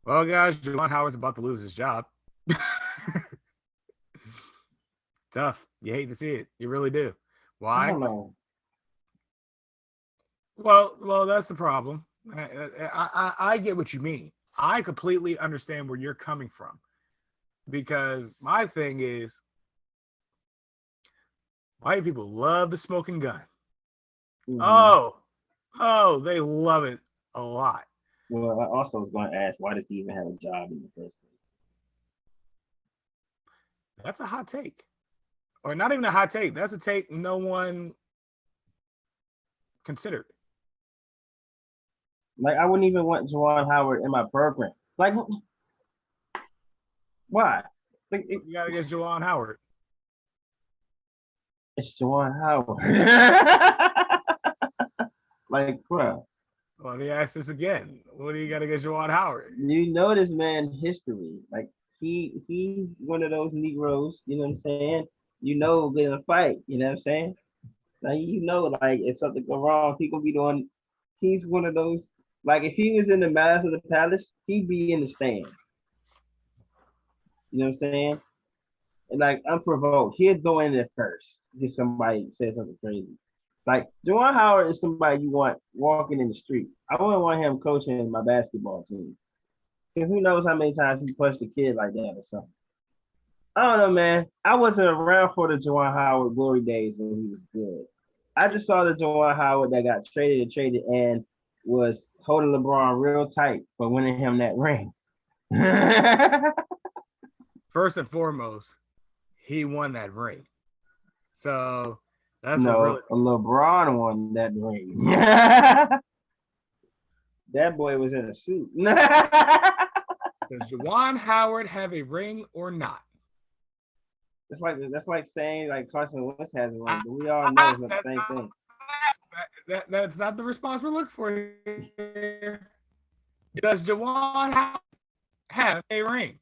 Well, guys, Juwan Howard's about to lose his job. Tough. You hate to see it. You really do. I Why? don't know. Well, that's the problem. I get what you mean. I completely understand where you're coming from because my thing is white people love the smoking gun. Mhm. Oh, they love it a lot. Well, I also was going to ask, why does he even have a job in the first place? That's a hot take. Or not even a hot take. That's a take no one considered. Like, I wouldn't even want Juwan Howard in my program. Like, why? Like, You gotta get Juwan Howard. it's Juwan Howard. Like, bro. Well, let me ask this again. What do you gotta get Juwan Howard? You know this man history. Like, he's one of those Negroes, you know what I'm saying? You know, get in a fight, you know what I'm saying? Like, you know, like, if something go wrong, he gonna be doing. He's one of those. Like, if he was in the Mass of the Palace, he'd be in the stand. You know what I'm saying? And like, unprovoked, he'd go in there first. Get somebody say something crazy. Like, Juwan Howard is somebody you want walking in the street. I wouldn't want him coaching my basketball team. Because who knows how many times he punched a kid like that or something. I don't know, man. I wasn't around for the Juwan Howard glory days when he was good. I just saw the Juwan Howard that got traded and was holding LeBron real tight for winning him that ring. First and foremost, he won that ring. So that's no, what really LeBron won that ring. That boy was in a suit. does Juwan Howard have a ring or not? That's like saying like Carson Wentz has a ring, but we all know it's not the same thing. That's not the response we're looking for here. Does Juwan Howard have a ring?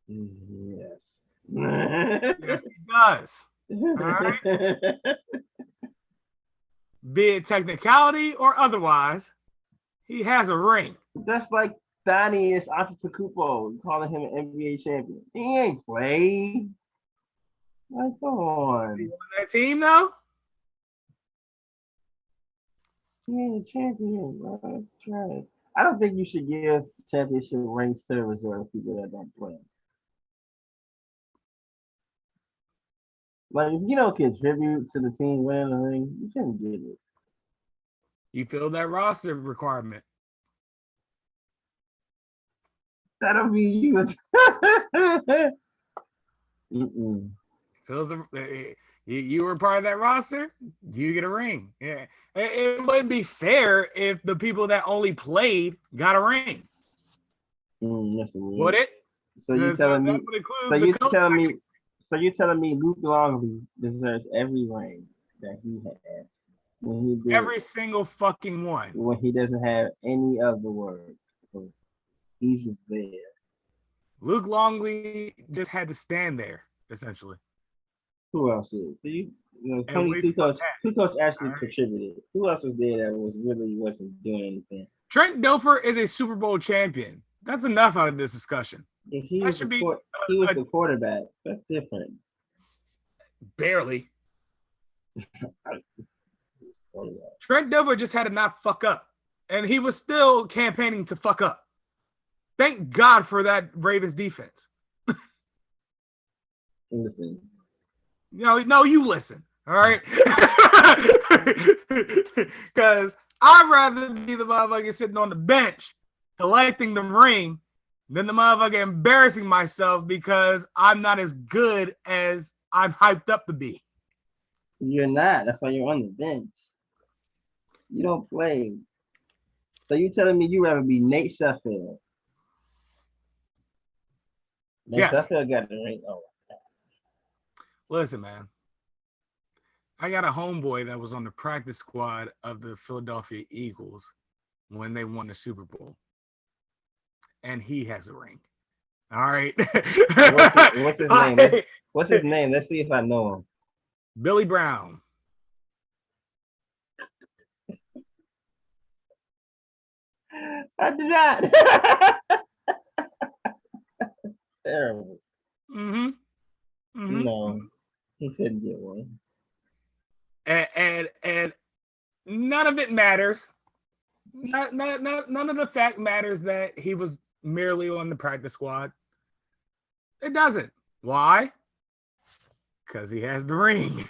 Yes. Yes, he does. All right. Be it technicality or otherwise, he has a ring. That's like Thaddeus Antetokounmpo calling him an NBA champion. He ain't played. Like, come Is he on. on that team though? He ain't a champion, bro. Trash. I don't think you should give championship rings to the reserve people that don't play. Like, if you don't contribute to the team winning the ring, you shouldn't get it. You feel that roster requirement. That'll be you. Feels you were part of that roster, you get a ring. Yeah, it wouldn't be fair if the people that only played got a ring. Yes, it Would it? So you're telling me? So you're telling me Luke Longley deserves every ring that he has when he did every single fucking one when he doesn't have any of the words. He's just there. Luke Longley just had to stand there essentially. Who else is? Tony Kukoc actually contributed. Who else was there that wasn't doing anything? Trent Dilfer is a Super Bowl champion. That's enough out of this discussion. If he was the quarterback. That's different. Barely. Trent Dilfer just had to not fuck up, and he was still campaigning to fuck up. Thank God for that Ravens defense. Listen. No, you listen. All right. Because I'd rather be the motherfucker sitting on the bench collecting the ring than the motherfucker embarrassing myself because I'm not as good as I'm hyped up to be. You're not. That's why you're on the bench. You don't play. So you telling me you rather be Nate Seffield? Nate Seffield got the ring. Oh. Listen, man. I got a homeboy that was on the practice squad of the Philadelphia Eagles when they won the Super Bowl. And he has a ring. All right. What's his name? What's his name? Let's see if I know him. Billy Brown. I did not. Terrible. No, he shouldn't get one. And none of it matters. None of the fact matters that he was merely on the practice squad. It doesn't. Why? Because he has the ring.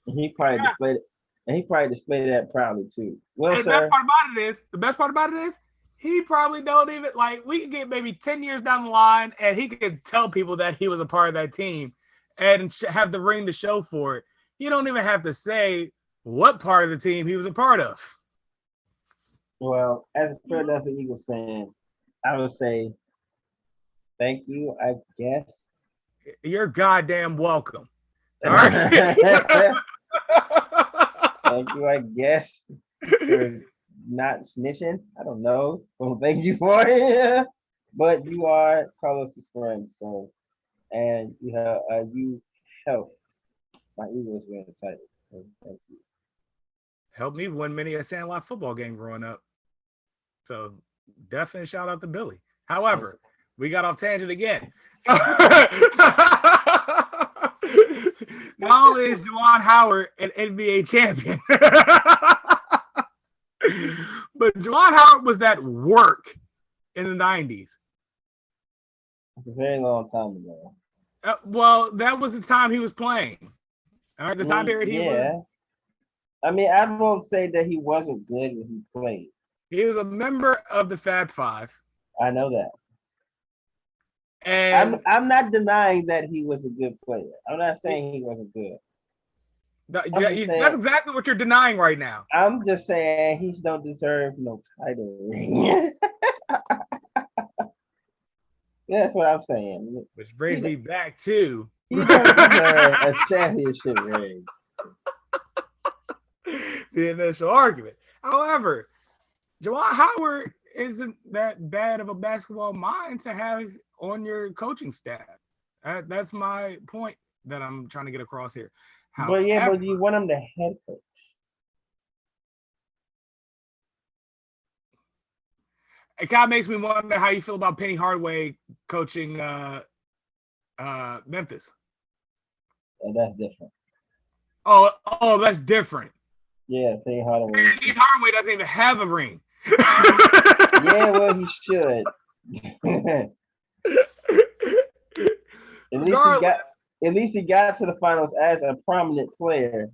He probably displayed it, and he probably displayed that proudly too. Well, and sir, the best part about it is, he probably don't even like. We could get maybe 10 years down the line, and he could tell people that he was a part of that team, and have the ring to show for it. You don't even have to say what part of the team he was a part of. Well, as a Philadelphia Eagles fan, I would say thank you, I guess. You're goddamn welcome. All right. Thank you, I guess, for not snitching. I don't know. Well, thank you for it. But you are Carlos's friend, so, and you helped my Eagles win the title. So thank you. Helped me win many a Sandlot football game growing up. So definitely shout out to Billy. However, we got off tangent again. Not only is Juwan Howard an NBA champion, but Juwan Howard was that work in the 90s. It's a very long time ago. Well, that was the time he was playing. All right, the time period he was. I mean, I won't say that he wasn't good when he played. He was a member of the Fab Five. I know that. And I'm not denying that he was a good player. I'm not saying he wasn't good. That's exactly what you're denying right now. I'm just saying he don't deserve no title ring. That's what I'm saying. Which brings me back to he doesn't deserve a championship ring. The initial argument. However, Juwan Howard isn't that bad of a basketball mind to have on your coaching staff. That's my point that I'm trying to get across here. However, but you want him to head coach. It kind of makes me wonder how you feel about Penny Hardaway coaching Memphis. Oh, that's different. Oh, that's different. Yeah, Penny Hardaway. Penny Hardaway doesn't even have a ring. Yeah, well, he should. At least he got to the finals as a prominent player.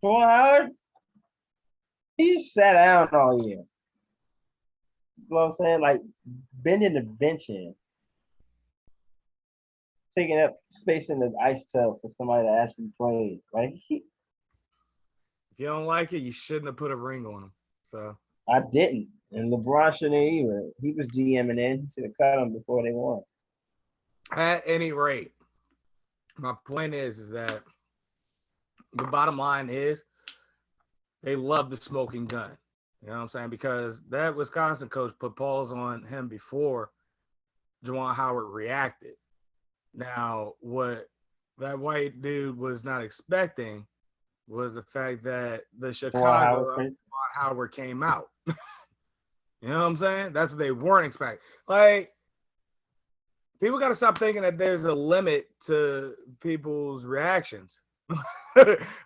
Juwan Howard, he just sat down all year. You know what I'm saying? Like bending the bench in. Taking up space in the ice tub for somebody to actually play. Like if you don't like it, you shouldn't have put a ring on him. So I didn't. And LeBron shouldn't either. He was GMing in. He should have cut him before they won. At any rate, my point is that the bottom line is they love the smoking gun. You know what I'm saying? Because that Wisconsin coach put paws on him before Juwan Howard reacted. Now, what that white dude was not expecting was the fact that the Chicago Juwan Howard came out. You know what I'm saying? That's what they weren't expecting. Like, people got to stop thinking that there's a limit to people's reactions.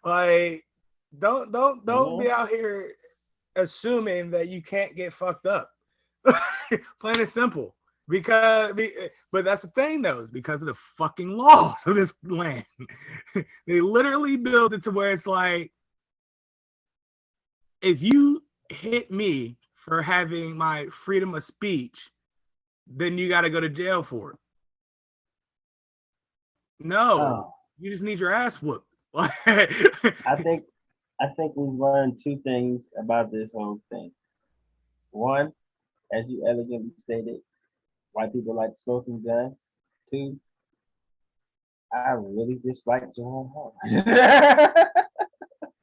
Like, don't be out here assuming that you can't get fucked up. Plain and simple. But that's the thing, though, is because of the fucking laws of this land. They literally build it to where it's like, if you hit me for having my freedom of speech, then you got to go to jail for it. No, you just need your ass whooped. I think we've learned two things about this whole thing. One, as you elegantly stated, white people like smoking gun. Two, I really dislike Juwan Howard.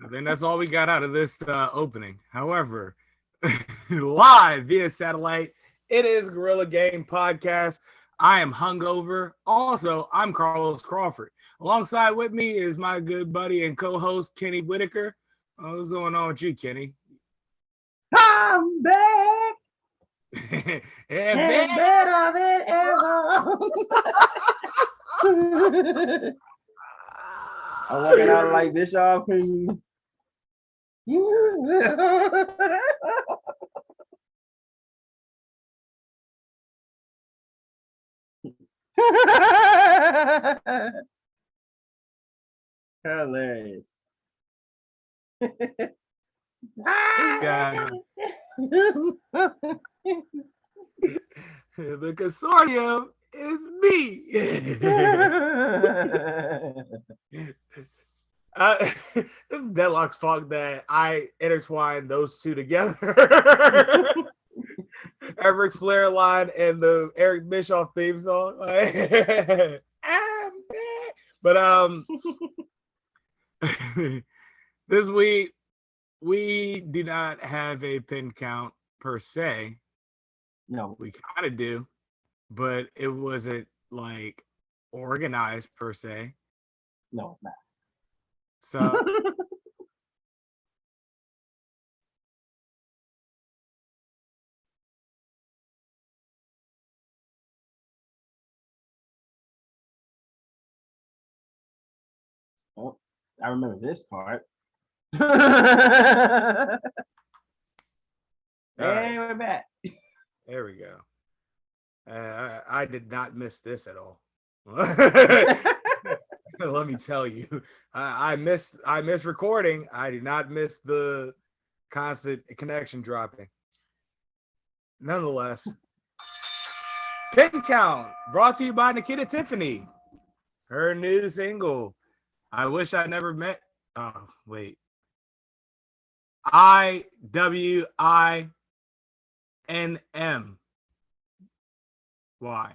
I think that's all we got out of this opening. However, live via satellite, it is Gorilla Game Podcast. I am hungover. Also, I'm Carlos Crawford. Alongside with me is my good buddy and co-host Kenny Whitaker. What's going on with you, Kenny? I'm back and better than ever. I'm walking out like Bishop. Hilarious. The Consortium is me. This is Deadlock's fault that I intertwined those two together. Eric Flair line and the Eric Bischoff theme song. But this week we do not have a pin count per se. No, we kind of do, but it wasn't like organized per se. No, it's not. So oh, I remember this part. All Hey, we're back. There we go. I did not miss this at all. Let me tell you, I missed recording. I did not miss the constant connection dropping. Nonetheless, Pin Count brought to you by Nikita Tiffany. Her new single, I Wish I Never Met. Oh, wait. IWINM. Why?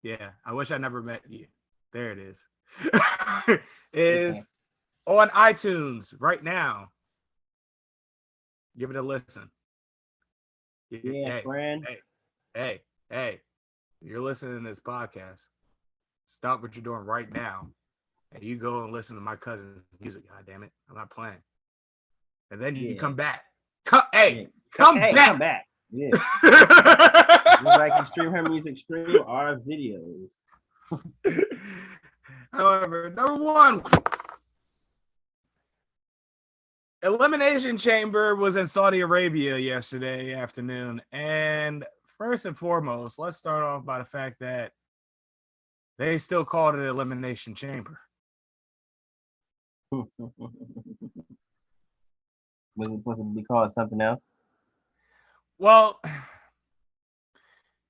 Yeah, I wish I never met you. There it is. Is on iTunes right now. Give it a listen. Yeah, friend. Hey, you're listening to this podcast. Stop what you're doing right now. And you go and listen to my cousin's music. God damn it. I'm not playing. And then you come back. Come back. Come back. Yeah. Just like you stream her music, stream our videos. However, number one, Elimination Chamber was in Saudi Arabia yesterday afternoon. And first and foremost, let's start off by the fact that they still called it Elimination Chamber. Was it supposed to be called something else? Well,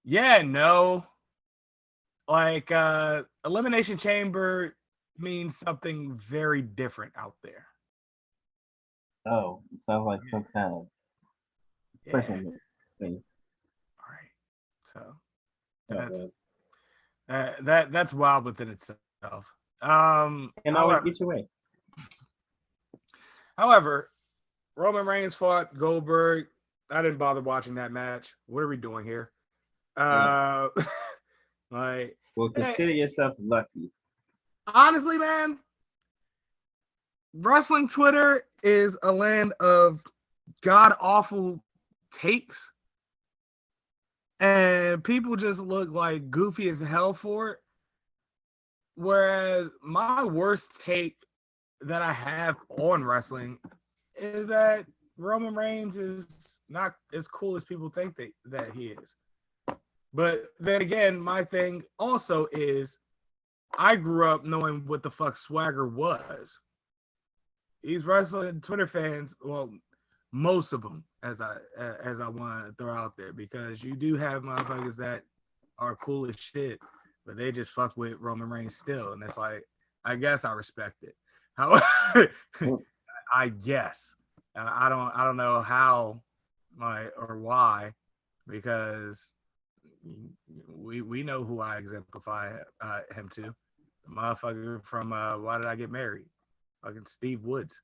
yeah, no. Like Elimination Chamber means something very different out there. Oh, it sounds like some kind of personal thing. All right. So that's wild within itself. And always get your way. However, Roman Reigns fought Goldberg. I didn't bother watching that match. What are we doing here? Like, well, consider yourself lucky. Honestly, man, wrestling Twitter is a land of god awful takes, and people just look like goofy as hell for it. Whereas my worst take that I have on wrestling is that Roman Reigns is not as cool as people think that he is. But then again, my thing also is I grew up knowing what the fuck swagger was. These wrestling Twitter fans, well, most of them, as I want to throw out there, because you do have motherfuckers that are cool as shit, but they just fuck with Roman Reigns still, and it's like, I guess I respect it. How I guess I don't know how or why, because we know who I exemplify him to. The motherfucker from Why Did I Get Married? Fucking Steve Woods.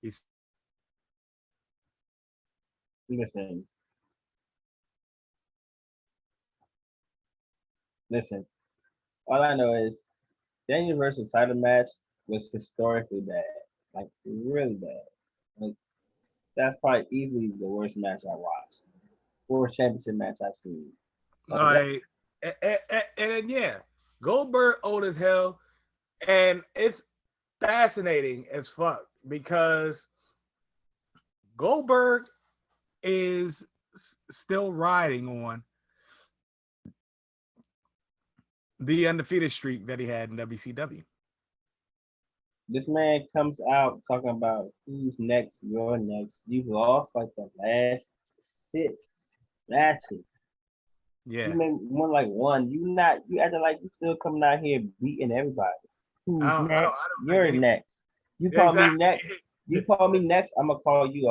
He's listen. Listen, all I know is the Universal title match was historically bad, like really bad. Like that's probably easily the worst match I watched, worst championship match I've seen. Like, and yeah, Goldberg old as hell, and it's fascinating as fuck because Goldberg is still riding on the undefeated streak that he had in WCW. This man comes out talking about who's next, you're next. You've lost like the last 6 matches. Yeah, You made one like one. You acting like you still coming out here beating everybody. Who's I next? don't You're think any, next. You call me exactly. next. You call me next. I'm gonna call you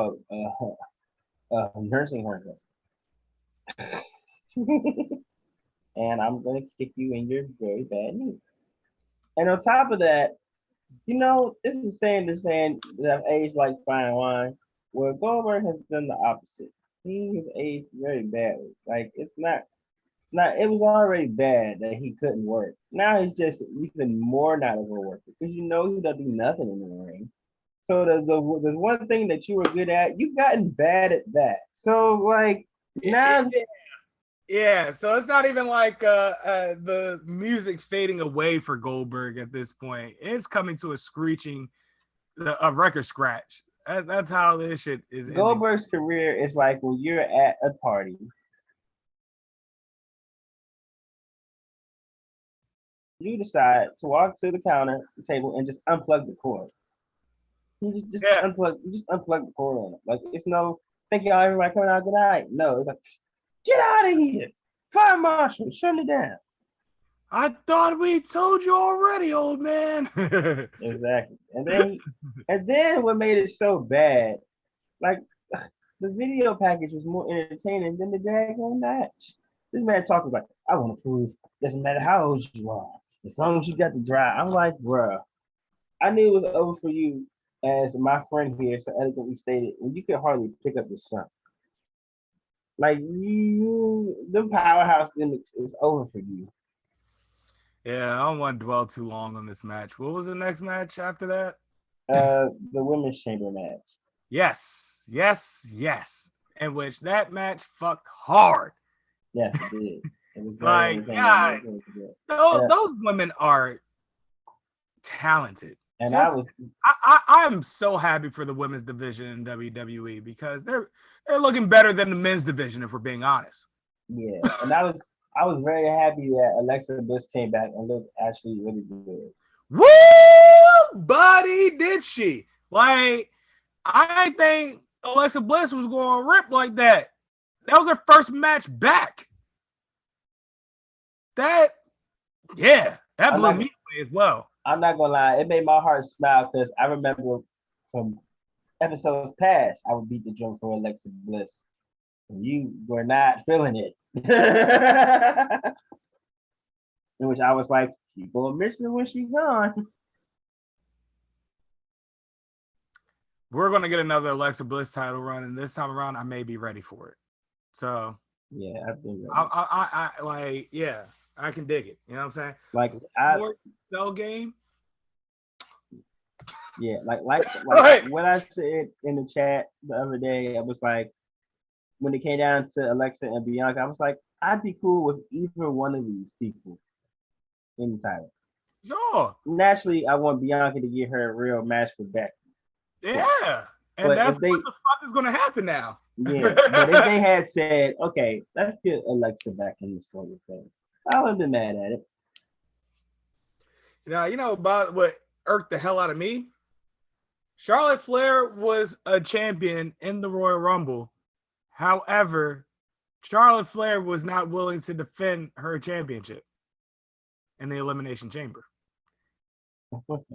a nursing home. And I'm gonna kick you in your very bad knee. And on top of that, this is saying that I've aged like fine wine. Well, Goldberg has done the opposite. He has aged very badly. Like it's not. It was already bad that he couldn't work. Now he's just even more not of a worker because he doesn't do nothing in the ring. So the one thing that you were good at, you've gotten bad at that. So like now, Yeah, so it's not even like the music fading away for Goldberg at this point. It's coming to a screeching, a record scratch. That's how this shit is ending. Goldberg's career is like when you're at a party. You decide to walk to the counter table and just unplug the cord. You just Yeah, unplug. You just unplug the cord on it. Like it's no. Thank y'all, everybody coming out. Good night. No, it's like get out of here. Fire marshal, shut it down. I thought we told you already, old man. Exactly. And then what made it so bad? Like the video package was more entertaining than the daggone match. This man talking like, I want to prove doesn't matter how old you are, as long as you got the drive. I'm like, bruh, I knew it was over for you, as my friend here so eloquently stated, when you could hardly pick up the sun. Like the powerhouse gimmicks is over for you. Yeah, I don't want to dwell too long on this match. What was the next match after that? The women's chamber match. Yes. In which that match fucked hard. Yes, it did. It was very Like, God, those women are talented. And I'm so happy for the women's division in WWE because they're looking better than the men's division, if we're being honest. Yeah, and I was very happy that Alexa Bliss came back and looked actually really good. Woo, buddy, did she? Like, I think Alexa Bliss was going to rip like that. That was her first match back. That blew me away as well. I'm not gonna lie, it made my heart smile because I remember from episodes past, I would beat the drum for Alexa Bliss. And you were not feeling it. In which I was like, people are missing when she's gone. We're gonna get another Alexa Bliss title run, and this time around, I may be ready for it. So yeah, I've been ready. I like, yeah, I can dig it. You know what I'm saying? Like cell game. Yeah, like right. What I said in the chat the other day, I was like, when it came down to Alexa and Bianca, I was like, I'd be cool with either one of these people in the title. Sure. Naturally, I want Bianca to get her real match with Becky. Yeah. And that's what the fuck is going to happen now. Yeah. But if they had said, okay, let's get Alexa back in this sort of thing, I would have been mad at it. Now, you know about what irked the hell out of me? Charlotte Flair was a champion in the Royal Rumble. However, Charlotte Flair was not willing to defend her championship in the Elimination Chamber. And we'll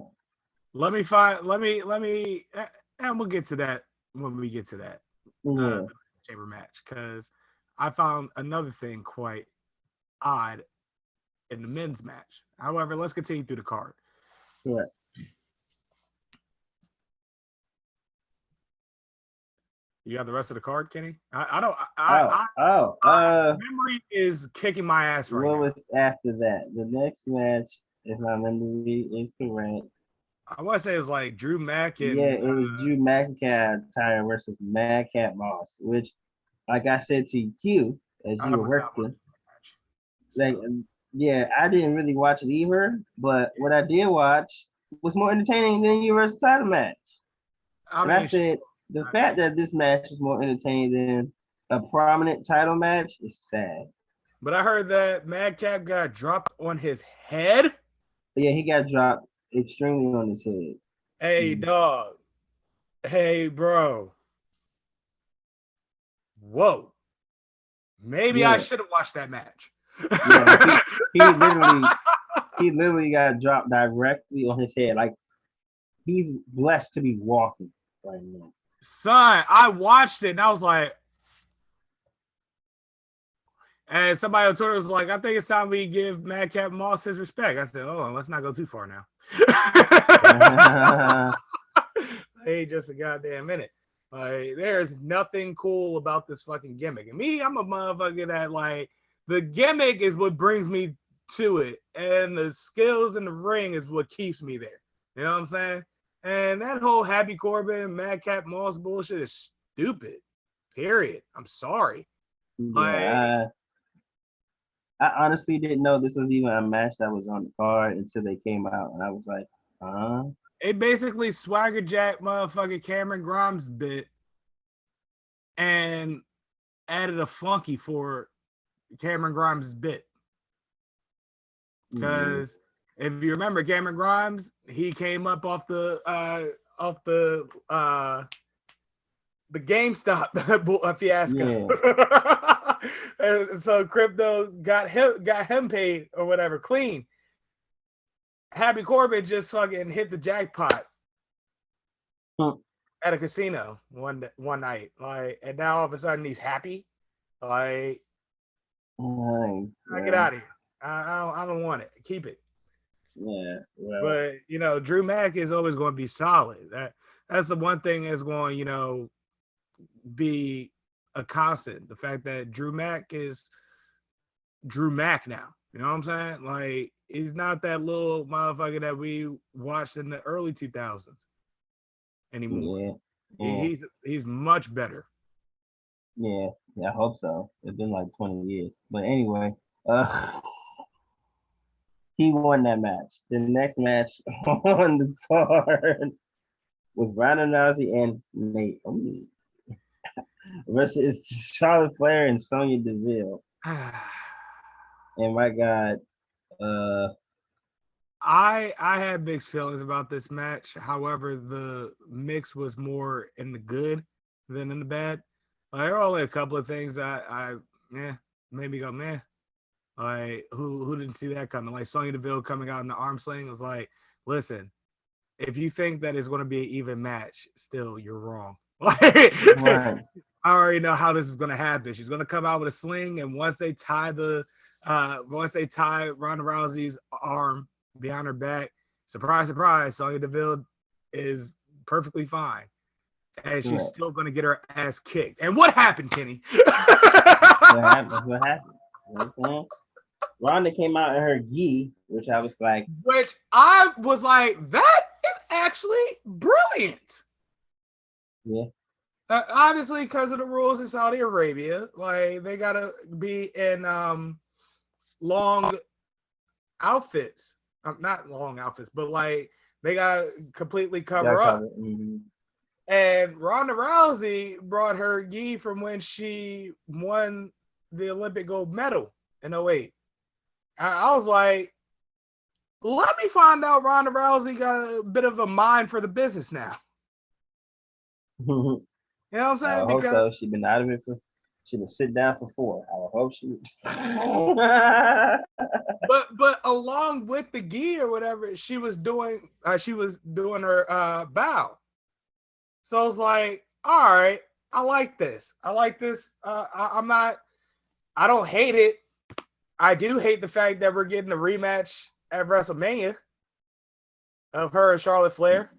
get to that when we get to that chamber match, because I found another thing quite odd in the men's match. However, let's continue through the card. Yeah. You got the rest of the card, Kenny? Memory is kicking my ass right what now. was after that? The next match, if my memory is correct. I want to say it was like Drew Mack and Yeah, it was Drew McIntyre versus Madcap Moss, which, like I said to you, as I you were was not watching working, the match. like, yeah, I didn't really watch it either, but what I did watch was more entertaining than your versus title match. And I said the fact that this match is more entertaining than a prominent title match is sad. But I heard that Madcap got dropped on his head. But yeah, he got dropped extremely on his head. Hey, dog. Hey, bro. Whoa. Maybe I should have watched that match. Yeah, he literally got dropped directly on his head. Like, he's blessed to be walking right now. Son, I watched it and I was like, and somebody on Twitter was like, I think it's time we give Madcap Moss his respect. I said, oh, let's not go too far now. Hey, just a goddamn minute. Like, there's nothing cool about this fucking gimmick. And me, I'm a motherfucker that, like, the gimmick is what brings me to it. And the skills in the ring is what keeps me there. You know what I'm saying? And that whole Happy Corbin and Madcap Moss bullshit is stupid. Period. I'm sorry. Yeah, I honestly didn't know this was even a match that was on the card until they came out, and I was like, huh? It basically swagger jack motherfucking Cameron Grimes bit and added a funky for Cameron Grimes bit. Because if you remember Cameron Grimes, he came up off the GameStop fiasco. Yeah. And so Crypto got him paid or whatever clean. Happy Corbin just fucking hit the jackpot at a casino one night, like, and now all of a sudden he's happy. Like, get out of here. I don't want it. Keep it. Yeah. Well. But you know, Drew Mack is always going to be solid. That's the one thing that's going, you know, be a constant. The fact that Drew Mack is Drew Mack now. You know what I'm saying? Like, he's not that little motherfucker that we watched in the early 2000s anymore. Yeah. He's much better. Yeah, I hope so. It's been like 20 years. But anyway, he won that match. The next match on the card was Ronda Rousey and Naomi versus Charlotte Flair and Sonia Deville. And my God, I had mixed feelings about this match. However, the mix was more in the good than in the bad. There are only a couple of things I made me go, man. Like, who didn't see that coming? Like, Sonya Deville coming out in the arm sling was like, listen, if you think that it's going to be an even match, still, you're wrong. Like, right. I already know how this is going to happen. She's going to come out with a sling, and once they tie Ronda Rousey's arm behind her back, surprise, surprise, Sonya Deville is perfectly fine. And she's still going to get her ass kicked. And what happened, Kenny? What happened? Ronda came out in her gi, which I was like, that is actually brilliant. Yeah. Obviously, because of the rules in Saudi Arabia, like, they gotta be in long outfits. Not long outfits, but like they gotta completely cover up. Mm-hmm. And Ronda Rousey brought her gi from when she won the Olympic gold medal in 2008. I was like, let me find out Ronda Rousey got a bit of a mind for the business now. You know what I'm saying? I hope so. She's been out of it she been sit down for 4. I hope she but along with the gi or whatever, she was doing her bow. So I was like, all right, I like this. I don't hate it. I do hate the fact that we're getting a rematch at WrestleMania of her and Charlotte Flair.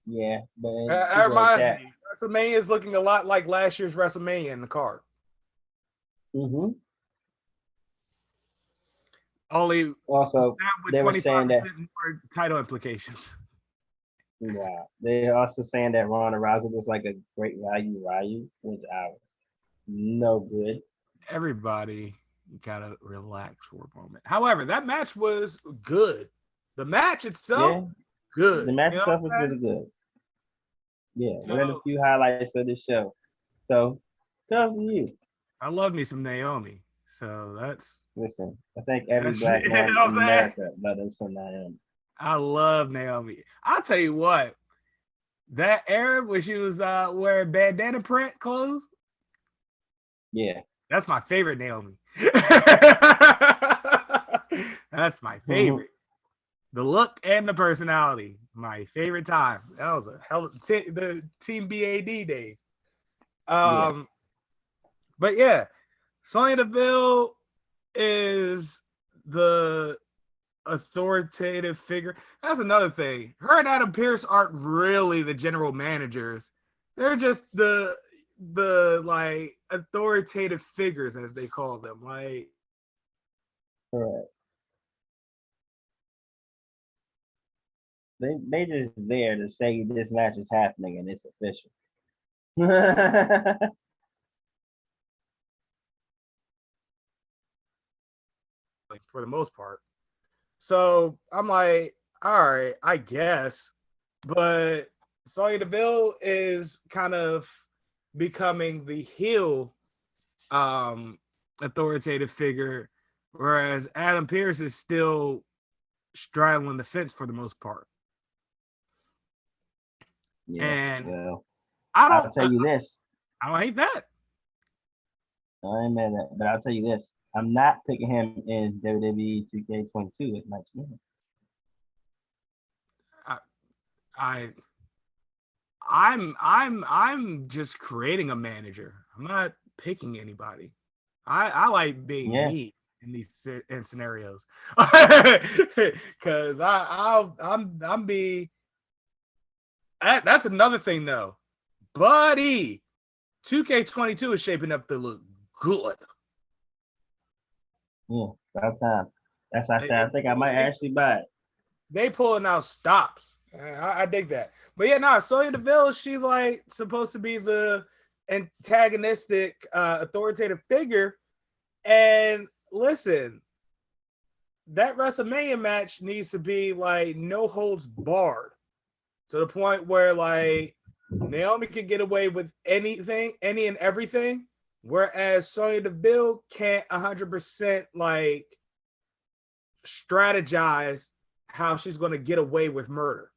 Yeah, but that reminds me. WrestleMania is looking a lot like last year's WrestleMania in the card. Mm-hmm. Only Also, with they were 25% saying that. more title implications. Wow. They're also saying that Ronda Rousey was like a great value, which I was no good. Everybody gotta relax for a moment. However, that match was good. The match itself, Yeah, good. the match You know stuff what was I'm really good. Yeah, saying? one of the So few highlights of the show. So, comes to you. I love me some Naomi. So that's Listen, I think every you black know man what I'm in saying? America loves them some Naomi. I love Naomi. I'll tell you what, that era when she was wearing bandana print clothes, Yeah. that's my favorite Naomi. That's my Mm-hmm. favorite. The look and the personality, my favorite time. That was a hell of the Team BAD days. Yeah. But yeah, Sonya Deville is the authoritative figure. That's another thing. Her and Adam Pearce aren't really the general managers. They're just the like authoritative figures, as they call them. Like, Correct. They just there to say this match is happening and it's official. for the most part. So I'm like, all right, I guess. But Sonya Deville is kind of becoming the heel authoritative figure, whereas Adam Pearce is still straddling the fence for the most part. Yeah. And Well, I I'll don't, tell you this. I don't hate that. I ain't mad at that, but I'll tell you this. I'm not picking him in WWE 2K22 as my champion. I, I I'm just creating a manager. I'm not picking anybody. I like being Yeah. me in these scenarios because I'm be that's another thing though, buddy. 2K22 is shaping up to look good. Yeah. About time. That's why I said I think I might They, actually buy it. they pulling out stops. I dig that. But yeah, nah, Sonya Deville, she like supposed to be the antagonistic, authoritative figure. And listen, that WrestleMania match needs to be like no holds barred to the point where like Naomi can get away with anything, any and everything, whereas Sonya Deville can't 100% like strategize how she's going to get away with murder.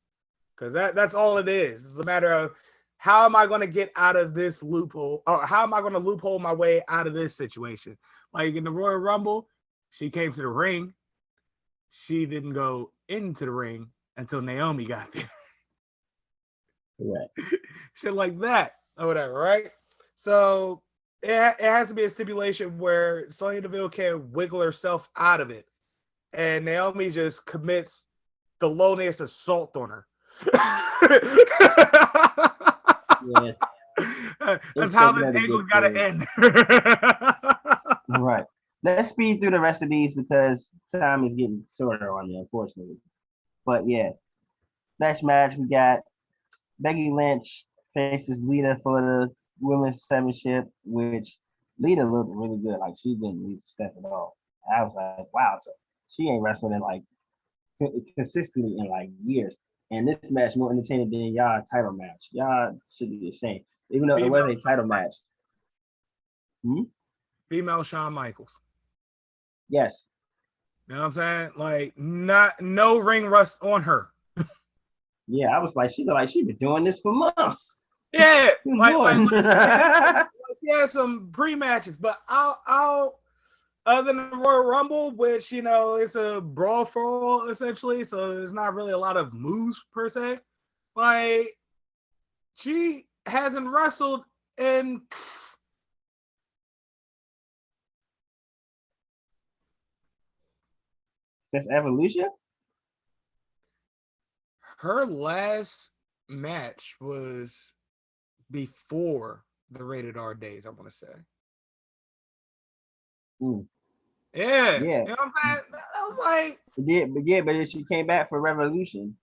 Because that's all it is. It's a matter of how am I going to get out of this loophole, or how am I going to loophole my way out of this situation? Like in the Royal Rumble, she came to the ring. She didn't go into the ring until Naomi got there. Right. Shit like that or whatever, right? So it has to be a stipulation where Sonya Deville can wiggle herself out of it. And Naomi just commits felonious assault on her. Yeah. That's how this angle gotta end. Right. Let's speed through the rest of these because time is getting shorter on me, unfortunately. But yeah, next match we got Becky Lynch faces Lita for the women's championship, which Lita looked really good. Like she didn't need step at all. I was like, wow, so she ain't wrestling in like consistently in like years. And this match more entertaining than y'all title match. Y'all should be ashamed, even though it was a title match. Female Shawn Michaels. Yes. You know what I'm saying? Like, no ring rust on her. Yeah, I was like, she looked like she been doing this for months. Yeah, like she had some pre-matches, but I'll other than the Royal Rumble, which you know it's a brawl for all essentially, so there's not really a lot of moves per se. Like she hasn't wrestled in since Evolution. her last match was before the rated R days, I want to say. Mm. Yeah. Yeah. You know what I'm saying? I was like, but then she came back for Revolution.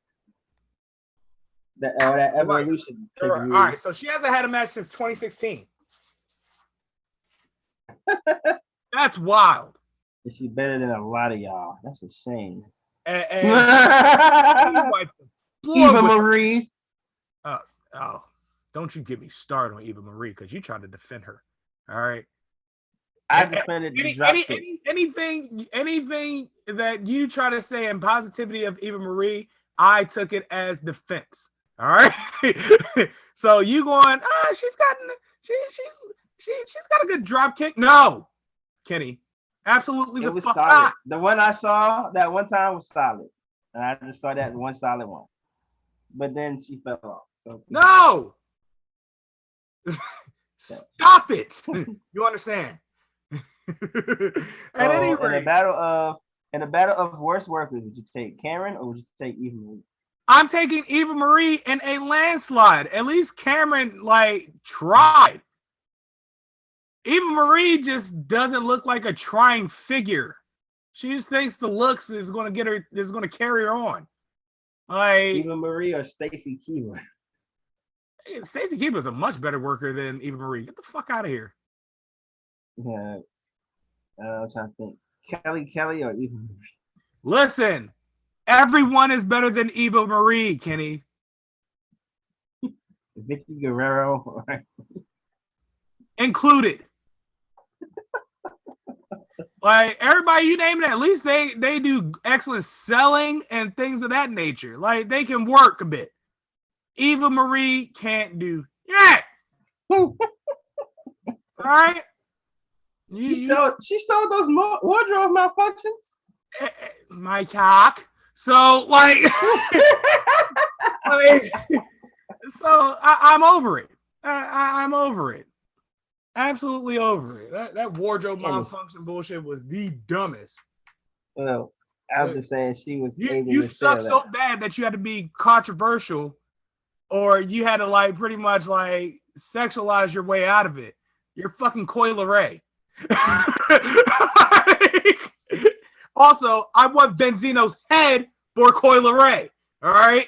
That Evolution. You're right. All right, so she hasn't had a match since 2016. That's wild. She's better than a lot of y'all. That's a shame. And Eva Marie. Oh, don't you get me started on Eva Marie because you tried to defend her. All right. I defended anything that you try to say in positivity of Eva Marie, I took it as defense. All right. So you going, she's got a good drop kick. No, Kenny. Absolutely it was solid. Not. The one I saw that one time was solid. And I just saw that one solid one. But then she fell off. So no. Stop it. You understand? At any rate, in a battle of worst workers, would you take Cameron or would you take Eva Marie? I'm taking Eva Marie in a landslide. At least Cameron tried. Eva Marie just doesn't look like a trying figure. She just thinks the looks is going to carry her on. Like Eva Marie or Stacy Keibler? Stacy Keibler is a much better worker than Eva Marie. Get the fuck out of here. Yeah. I'm trying to think. Kelly or Eva Marie? Listen, everyone is better than Eva Marie, Kenny. Vicky Guerrero. Included. Like everybody you name it, at least they do excellent selling and things of that nature. Like they can work a bit. Eva Marie can't do yet. All right. She sold those wardrobe malfunctions. My cock. So like, I'm over it. I'm over it. Absolutely over it. That wardrobe malfunction bullshit was the dumbest. Well, I was just saying she was. You suck so bad that you had to be controversial, or you had to pretty much sexualize your way out of it. You're fucking Coi Leray. Also, I want Benzino's head for Coi Leray. All right.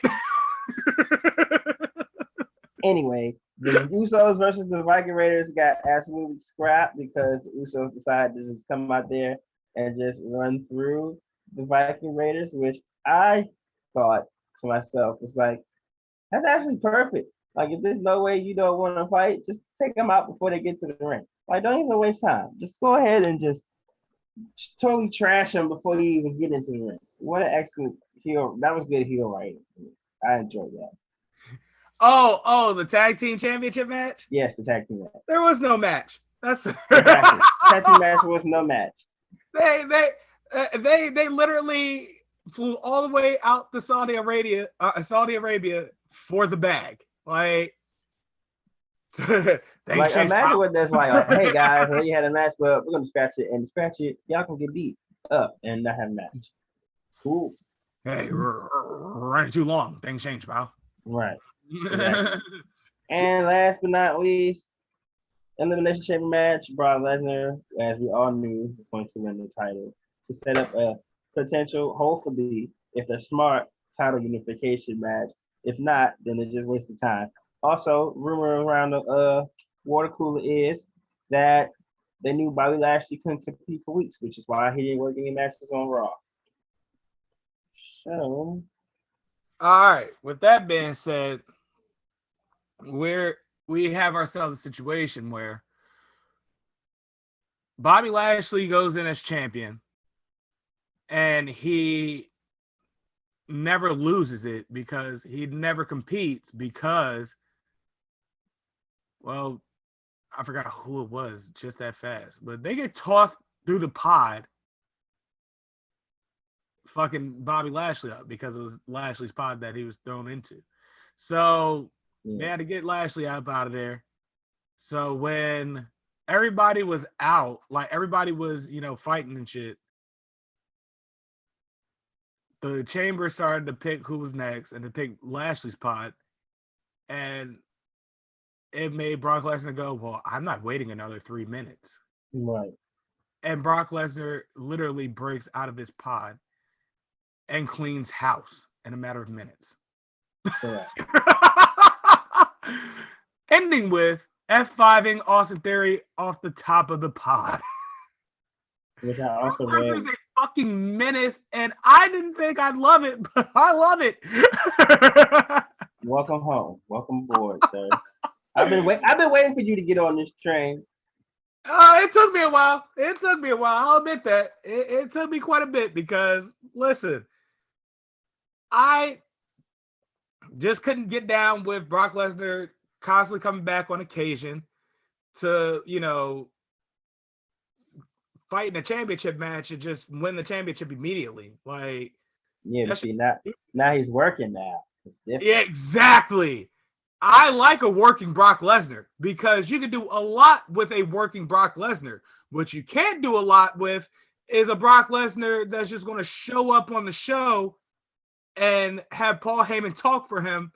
Anyway, the Usos versus the Viking Raiders got absolutely scrapped because the Usos decided to just come out there and just run through the Viking Raiders, which I thought to myself was that's actually perfect. If there's no way you don't want to fight, just take them out before they get to the ring. Don't even waste time. Just go ahead and just totally trash them before you even get into the ring. What an excellent heel. That was good heel writing. I enjoyed that. Oh, the tag team championship match? Yes, the tag team match. There was no match. That's exactly. Tag team match was no match. They literally flew all the way out to Saudi Arabia for the bag. Imagine what that's like. Hey guys, you had a match, but we're gonna scratch it. Y'all can get beat up and not have a match. Cool. Hey, we're running too long. Things change, pal. Right. Exactly. And last but not least, Elimination Chamber match. Brock Lesnar, as we all knew, was going to win the title to set up a potential, hopefully, if they're smart, title unification match. If not, then it's just wasted time. Also, rumor around the water cooler is that they knew Bobby Lashley couldn't compete for weeks, which is why he didn't work any matches on Raw. So, all right. With that being said, we have ourselves a situation where Bobby Lashley goes in as champion, and he never loses it because he never competes because, well, I forgot who it was just that fast, but they get tossed through the pod, fucking Bobby Lashley up because it was Lashley's pod that he was thrown into. So they had to get Lashley up out of there. So when everybody was out, everybody was, fighting and shit, the chamber started to pick who was next and to pick Lashley's pod. And it made Brock Lesnar go, well, I'm not waiting another 3 minutes. Right. And Brock Lesnar literally breaks out of his pod and cleans house in a matter of minutes. Correct. Ending with F5ing Austin Theory off the top of the pod. Which I also Brock read. Lesnar's a fucking menace, and I didn't think I'd love it, but I love it. Welcome home. Welcome aboard, sir. I've been waiting for you to get on this train. It took me a while. I'll admit that. It took me quite a bit because, listen, I just couldn't get down with Brock Lesnar constantly coming back on occasion to, fight in a championship match and just win the championship immediately. Like, yeah, but see, now he's working now. It's different. Yeah, exactly. I like a working Brock Lesnar because you can do a lot with a working Brock Lesnar. What you can't do a lot with is a Brock Lesnar that's just going to show up on the show and have Paul Heyman talk for him,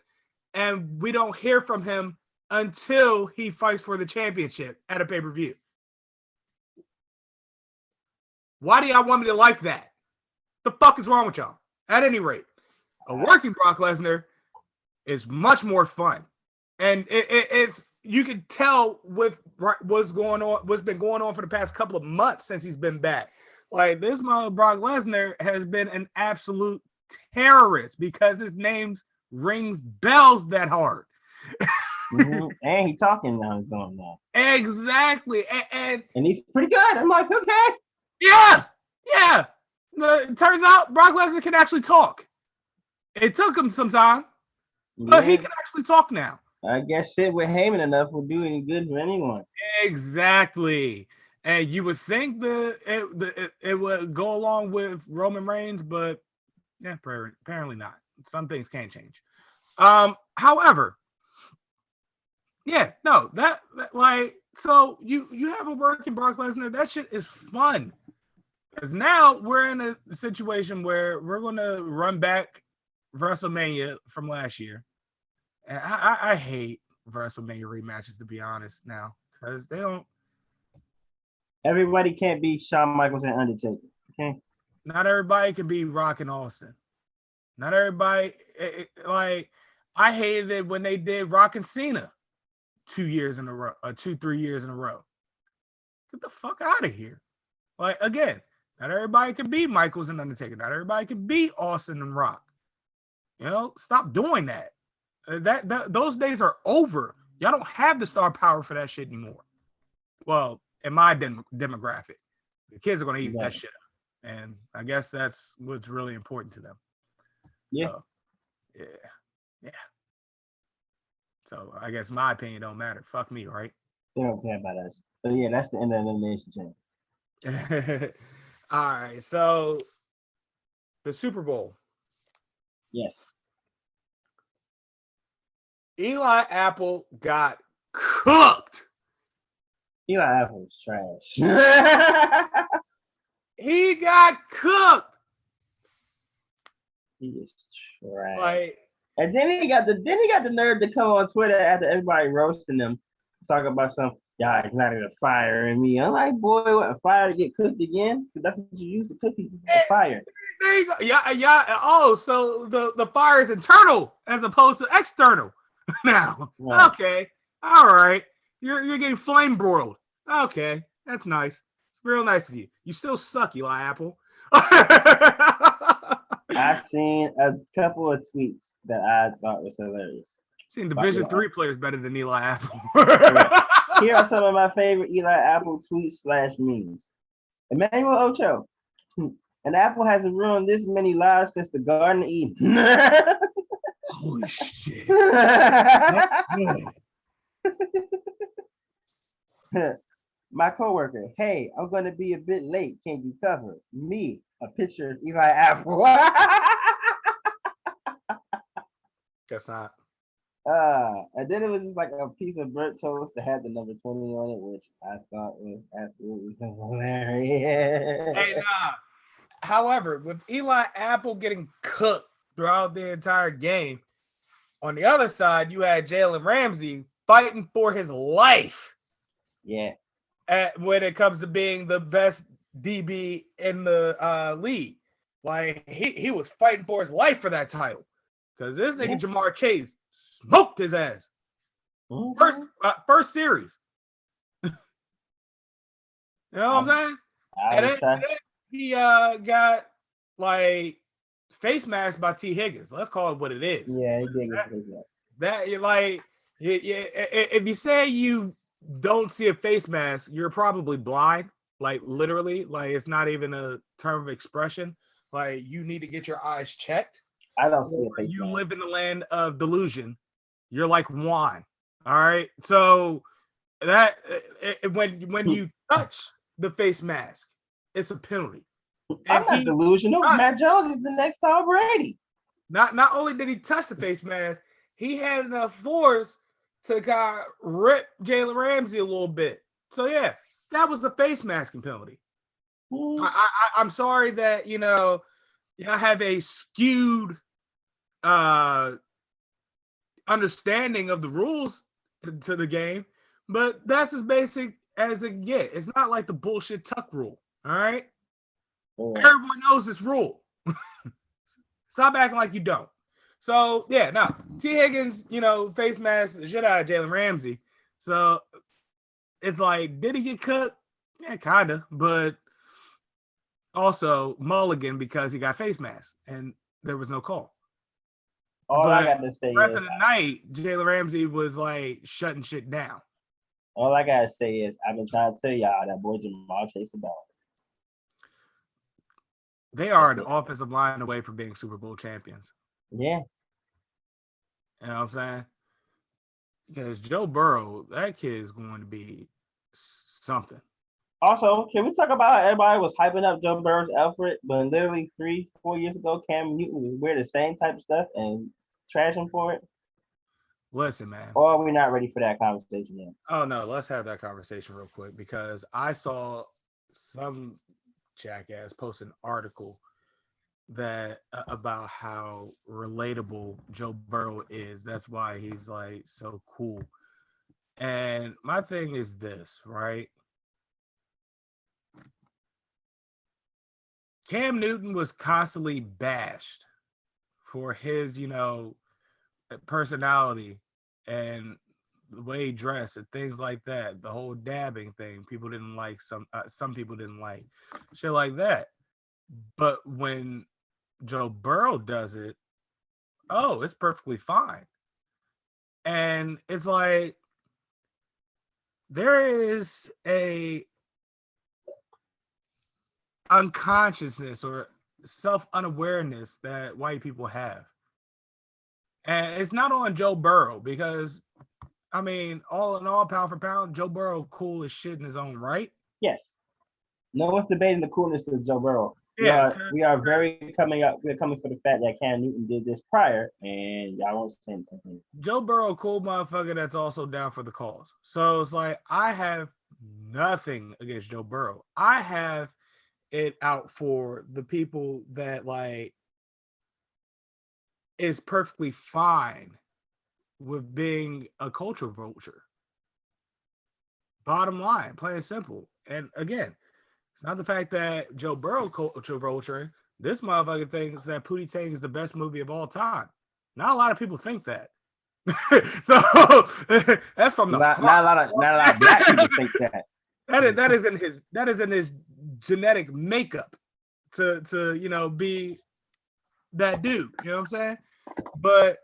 and we don't hear from him until he fights for the championship at a pay-per-view. Why do y'all want me to like that? The fuck is wrong with y'all? At any rate, a working Brock Lesnar is much more fun. And it's you can tell with what's been going on for the past couple of months since he's been back. Like, this mother Brock Lesnar has been an absolute terrorist because his name rings bells that hard. Mm-hmm. And he's talking now. He's on now. Exactly. And he's pretty good. I'm like, okay. Yeah. It turns out Brock Lesnar can actually talk. It took him some time, but he can actually talk now. I guess shit with Heyman enough will do any good for anyone. Exactly. And you would think it would go along with Roman Reigns, but yeah, apparently not. Some things can't change. However, yeah, no, that like, so you have a working Brock Lesnar. That shit is fun. Because now we're in a situation where we're going to run back WrestleMania from last year. And I hate WrestleMania rematches, to be honest, now. Because they don't... Everybody can't be Shawn Michaels and Undertaker. Okay? Not everybody can be Rock and Austin. Not everybody... like, I hated it when they did Rock and Cena 3 years in a row. Get the fuck out of here. Like, again... Not everybody can be Michaels and Undertaker. Not everybody can be Austin and Rock. Stop doing that. Those days are over. Y'all don't have the star power for that shit anymore. Well, in my demographic, the kids are going to eat that shit up. And I guess that's what's really important to them. Yeah. So, yeah. So I guess my opinion don't matter. Fuck me, right? They don't care about us. But yeah, that's the end of the Elimination Chamber. All right, so the Super Bowl. Yes. Eli Apple got cooked. Eli Apple's trash. He got cooked. He is trash. Like, and then he got the nerve to come on Twitter after everybody roasting him, talk about some. Y'all ignited a fire in me. I'm like, boy, what, a fire to get cooked again? Because that's what you use to cook people, a fire. There you go. Yeah. Oh, so the fire is internal as opposed to external now. Right. Okay. All right. You're getting flame broiled. Okay. That's nice. It's real nice of you. You still suck, Eli Apple. I've seen a couple of tweets that I thought was hilarious. Seen Division 3 players better than Eli Apple. Here are some of my favorite Eli Apple tweets / memes. Emmanuel Ocho. An apple hasn't ruined this many lives since the Garden of Eden. Holy shit. My coworker. Hey, I'm going to be a bit late. Can you cover me? A picture of Eli Apple. Guess not. And then it was just like a piece of burnt toast that had the number 20 on it, which I thought was absolutely hilarious. Hey, nah. However, with Eli Apple getting cooked throughout the entire game, on the other side, you had Jalen Ramsey fighting for his life. Yeah. When it comes to being the best DB in the league. Like he was fighting for his life for that title. Because this nigga Jamar Chase smoked his ass. Mm-hmm. First series. You know what I'm saying? And then he got like face masked by T. Higgins. Let's call it what it is. Yeah, he did get face mask. That like if you say you don't see a face mask, you're probably blind. Like literally, like it's not even a term of expression. Like you need to get your eyes checked. I don't see a face You mask. live in the land of delusion. You're like Juan. All right. So that when you touch the face mask, it's a penalty. I'm not delusional. Matt Jones is the next Tom Brady. Not only did he touch the face mask, he had enough force to kind of rip Jalen Ramsey a little bit. So yeah, that was the face masking penalty. I'm sorry that y'all have a skewed understanding of the rules to the game, but that's as basic as it gets. It's not like the bullshit tuck rule. All right. Everyone knows this rule. Stop acting like you don't. So yeah, now T. Higgins, face mask the shit out of Jalen Ramsey. So it's like, did he get cooked? Yeah, kinda, but also mulligan because he got face mask and there was no call. I got to say is, rest of the night, Jalen Ramsey was like shutting shit down. All I gotta say is, I've been trying to tell y'all that boy Jamal Chase a dog. They are an offensive line away from being Super Bowl champions. Yeah. You know what I'm saying? Because Joe Burrow, that kid is going to be something. Also, can we talk about how everybody was hyping up Joe Burrow's effort, but literally 3-4 years ago, Cam Newton was wearing the same type of stuff and trashing for it? Listen, man. Or are we not ready for that conversation yet? Oh, no. Let's have that conversation real quick because I saw some jackass post an article that about how relatable Joe Burrow is. That's why he's like so cool. And my thing is this, right? Cam Newton was constantly bashed for his, personality and the way he dressed and things like that. The whole dabbing thing, people didn't like. Some people didn't like shit like that. But when Joe Burrow does it, it's perfectly fine. And it's like there is a unconsciousness or self-unawareness that white people have. And it's not on Joe Burrow because, I mean, all in all, pound for pound, Joe Burrow cool as shit in his own right. Yes. No one's debating the coolness of Joe Burrow. Yeah, we are very coming up. We're coming for the fact that Cam Newton did this prior, and y'all won't say something. Joe Burrow, cool motherfucker that's also down for the cause. So it's like I have nothing against Joe Burrow. I have it out for the people that like is perfectly fine with being a culture vulture. Bottom line, plain and simple. And again, it's not the fact that Joe Burrow culture vulturing. This motherfucker thinks that Pootie Tang is the best movie of all time. Not a lot of people think that. So that's from the not a lot of black people think that. That is in his genetic makeup to be that dude. You know what I'm saying? But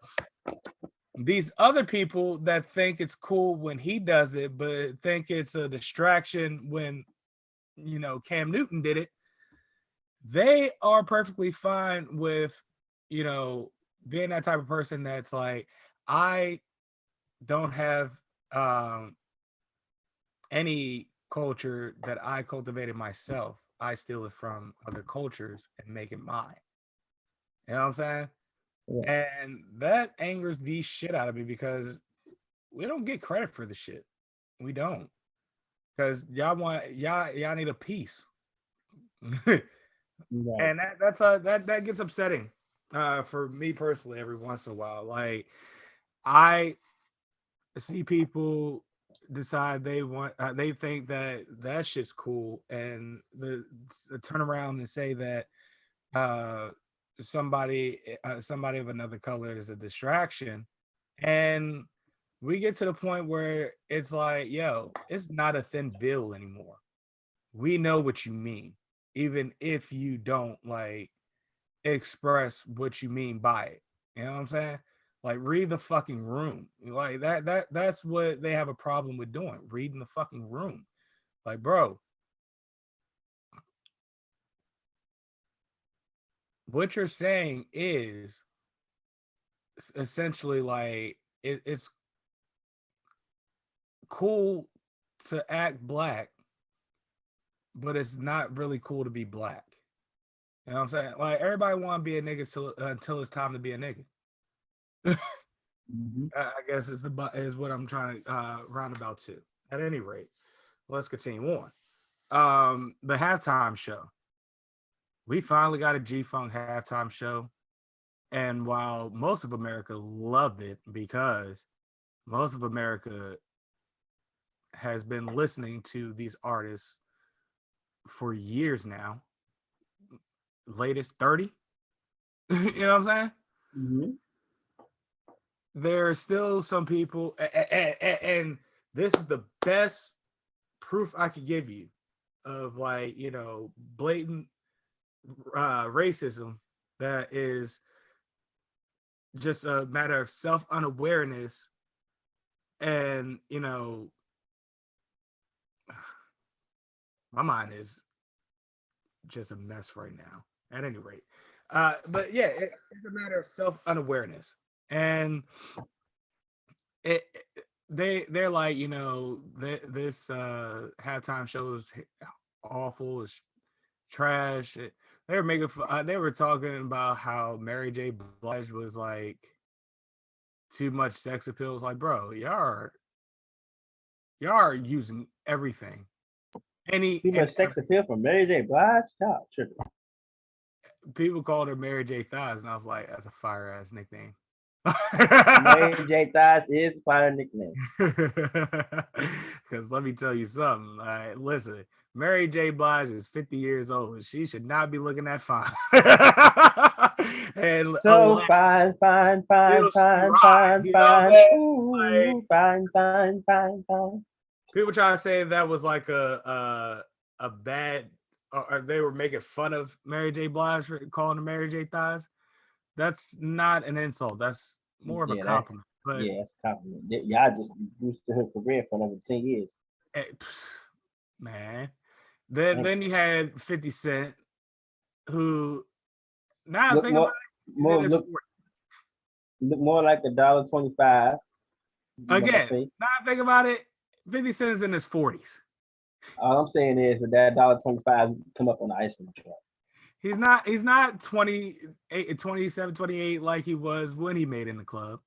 these other people that think it's cool when he does it, but think it's a distraction when Cam Newton did it, they are perfectly fine with being that type of person that's like, I don't have any culture that I cultivated myself. I steal it from other cultures and make it mine. You know what I'm saying? Yeah. And that angers the shit out of me because we don't get credit for the shit. We don't. Because y'all need a piece. Right. And that gets upsetting for me personally every once in a while. Like see people decide they think that shit's cool, and the turn around and say that uh somebody of another color is a distraction, and we get to the point where it's like, yo, it's not a thin veil anymore. We know what you mean, even if you don't like express what you mean by it. You know what I'm saying? Like, read the fucking room. Like that's what they have a problem with doing, reading the fucking room. Like, bro, what you're saying is essentially like it's cool to act black, but it's not really cool to be black. You know what I'm saying? Like, everybody want to be a nigga until it's time to be a nigga. Mm-hmm. I guess is what I'm trying to roundabout to. At any rate, let's continue on. The halftime show. We finally got a G-Funk halftime show, and while most of America loved it because most of America has been listening to these artists for years now, latest 30. You know what I'm saying? Mm-hmm. There are still some people, and this is the best proof I could give you of, like, you know, blatant racism that is just a matter of self-unawareness, and, you know, my mind is just a mess right now. At any rate, but yeah, it's a matter of self-unawareness, and they're like, you know, this halftime show is awful, it's trash. They were making they were talking about how Mary J. Blige was like too much sex appeal. It's like, bro, y'all are using everything. Too much sex appeal from Mary J. Blige? God, tripping. People called her Mary J. Thighs, and I was like, that's a fire ass nickname. Mary J. Thighs is a fire nickname. Because let me tell you something. Listen, Mary J. Blige is 50 years old. She should not be looking that fine. And so fine, fine, fine, fine, fine, fine. Ooh, fine, fine, fine, fine. People try to say that was like a bad, or they were making fun of Mary J. Blige for calling her Mary J. Thighs. That's not an insult. That's more of a compliment. But yeah, that's a compliment. Y'all just boosted her career for another 10 years. Man. Then you had 50 Cent, who now look I think more, about it, more look more like $1.25. Again, now I think about it, 50 Cent is in his 40s. All I'm saying is with that $1.25 come up on the ice cream truck. He's not 28, 27, 28 like he was when he made In the Club.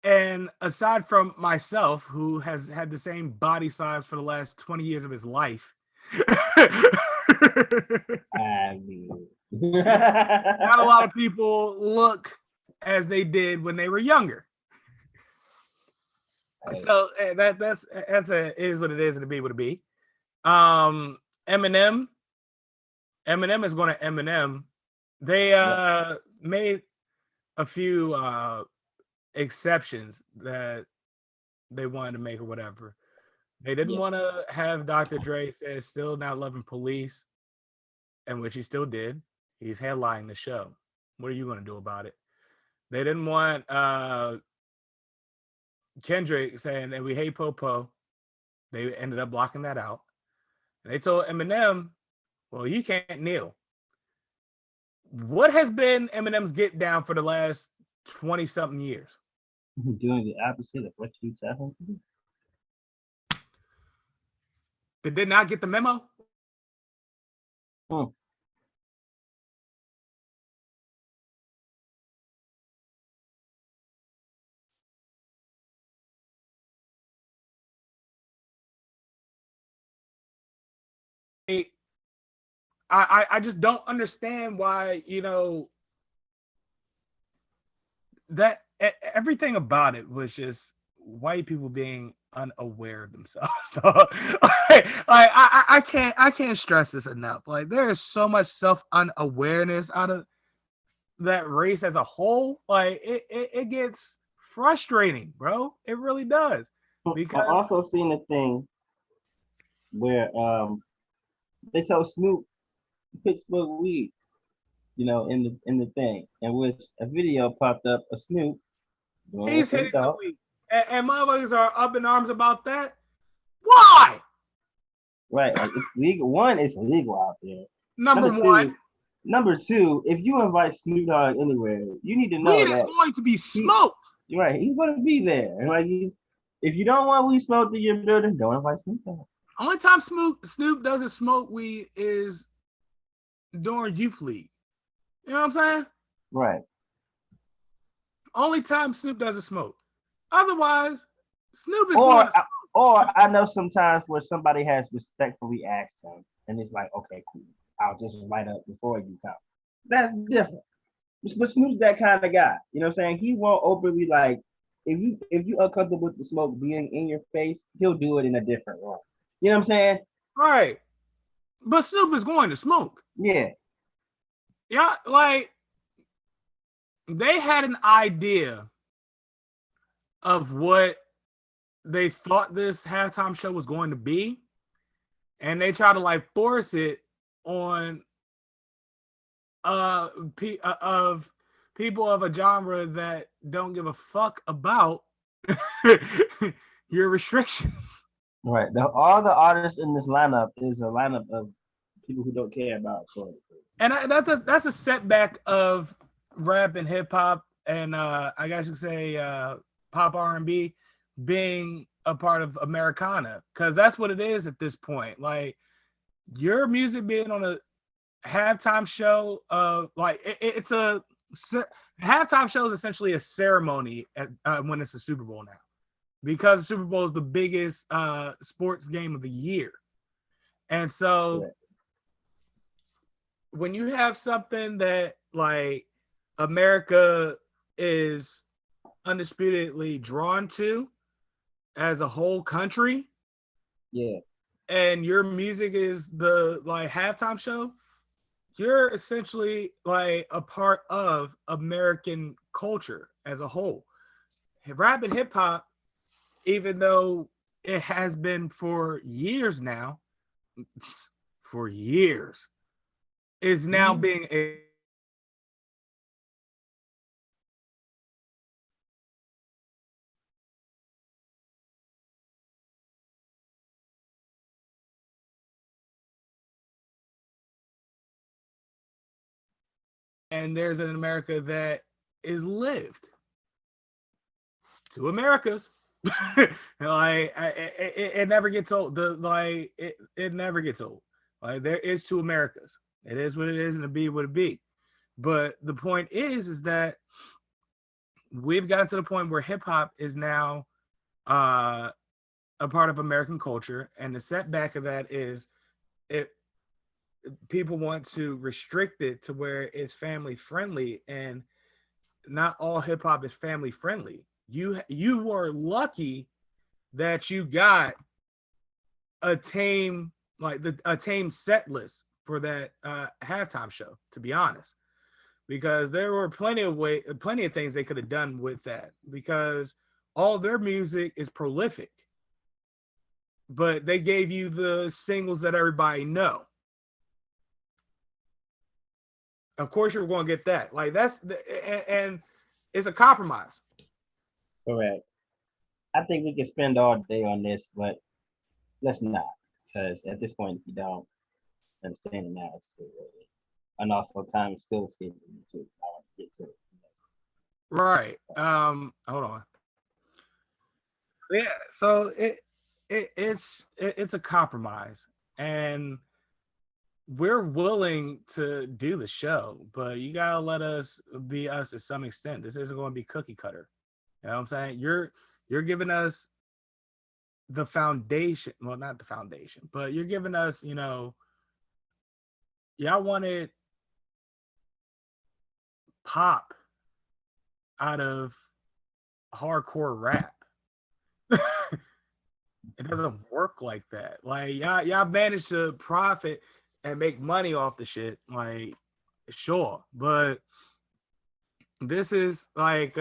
And aside from myself, who has had the same body size for the last 20 years of his life, I mean, not a lot of people look as they did when they were younger. So that's is what it is, and it be what it be. Eminem is going to Eminem. They made a few exceptions that they wanted to make or whatever. They didn't want to have Dr. Dre say still not loving police, and which he still did. He's headlining the show. What are you going to do about it? They didn't want Kendrick saying that we hate Popo. They ended up blocking that out. And they told Eminem, well, you can't kneel. What has been Eminem's get down for the last 20-something years? Doing the opposite of what you tell him to do. Did they not get the memo? I just don't understand why, you know, that everything about it was just white people being unaware of themselves. I can't stress this enough. Like there is so much self unawareness out of that race as a whole. Like it gets frustrating, bro. It really does. I Because also seen a thing where they told Snoop to quit smoke weed, in the thing, and which a video popped up of Snoop doing what he's Snoop hitting the Dogg. weed. And motherfuckers are up in arms about that. Why? Right, like it's legal. One, it's legal out there. Number Number one, two, number two, if you invite Snoop Dogg anywhere, you need to know weed is that going to be smoked. he's going to be there. And like, if you don't want weed smoked in your building, don't invite Snoop Dogg. Only time Snoop doesn't smoke weed is during youth league. You know what I'm saying? Right. Only time Snoop doesn't smoke. Otherwise, Snoop is going to smoke. Or I know sometimes where somebody has respectfully asked him, and it's like, okay, cool, I'll just light up before you come. That's different. But Snoop's that kind of guy. You know what I'm saying? He won't openly like if you uncomfortable with the smoke being in your face, he'll do it in a different room. You know what I'm saying? Right. But Snoop is going to smoke. Yeah. Yeah, like they had an idea of what they thought this halftime show was going to be, and they try to like force it on of people of a genre that don't give a fuck about your restrictions. Right. All the artists in this lineup is a lineup of people who don't care about it. And that's a setback of rap and hip hop, and I guess you could say pop R&B being a part of Americana, because that's what it is at this point. Like your music being on a halftime show, it's a halftime show is essentially a ceremony when it's a Super Bowl now, because the Super Bowl is the biggest sports game of the year, and so. Yeah. When you have something that like America is undisputedly drawn to as a whole country, yeah, and your music is the like halftime show, you're essentially like a part of American culture as a whole. Rap and hip hop, even though it has been for years now, is now being a and there's an America that is lived. Two Americas. Like it never gets old. It never gets old. Like there is two Americas. It is what it is, and it be what it be. But the point is that we've gotten to the point where hip hop is now a part of American culture, and the setback of that is it. People want to restrict it to where it's family friendly, and not all hip hop is family friendly. You were lucky that you got a tame set list for that halftime show, to be honest, because there were plenty of things they could have done with that, because all their music is prolific, but they gave you the singles that everybody know. Of course you're going to get that. Like and it's a compromise. Correct. I think we can spend all day on this, but let's not, because at this point, if you don't understand it now, it's still early. And also, time is still escaping me too. I want to get to it. Right. Hold on. Yeah. So it's a compromise, and we're willing to do the show, but you gotta let us be us to some extent. This isn't going to be cookie cutter. You know what I'm saying? You're giving us the foundation. Well, not the foundation, but you're giving us, y'all wanted pop out of hardcore rap. It doesn't work like that. Like y'all managed to profit and make money off the shit. Like, sure, but this is like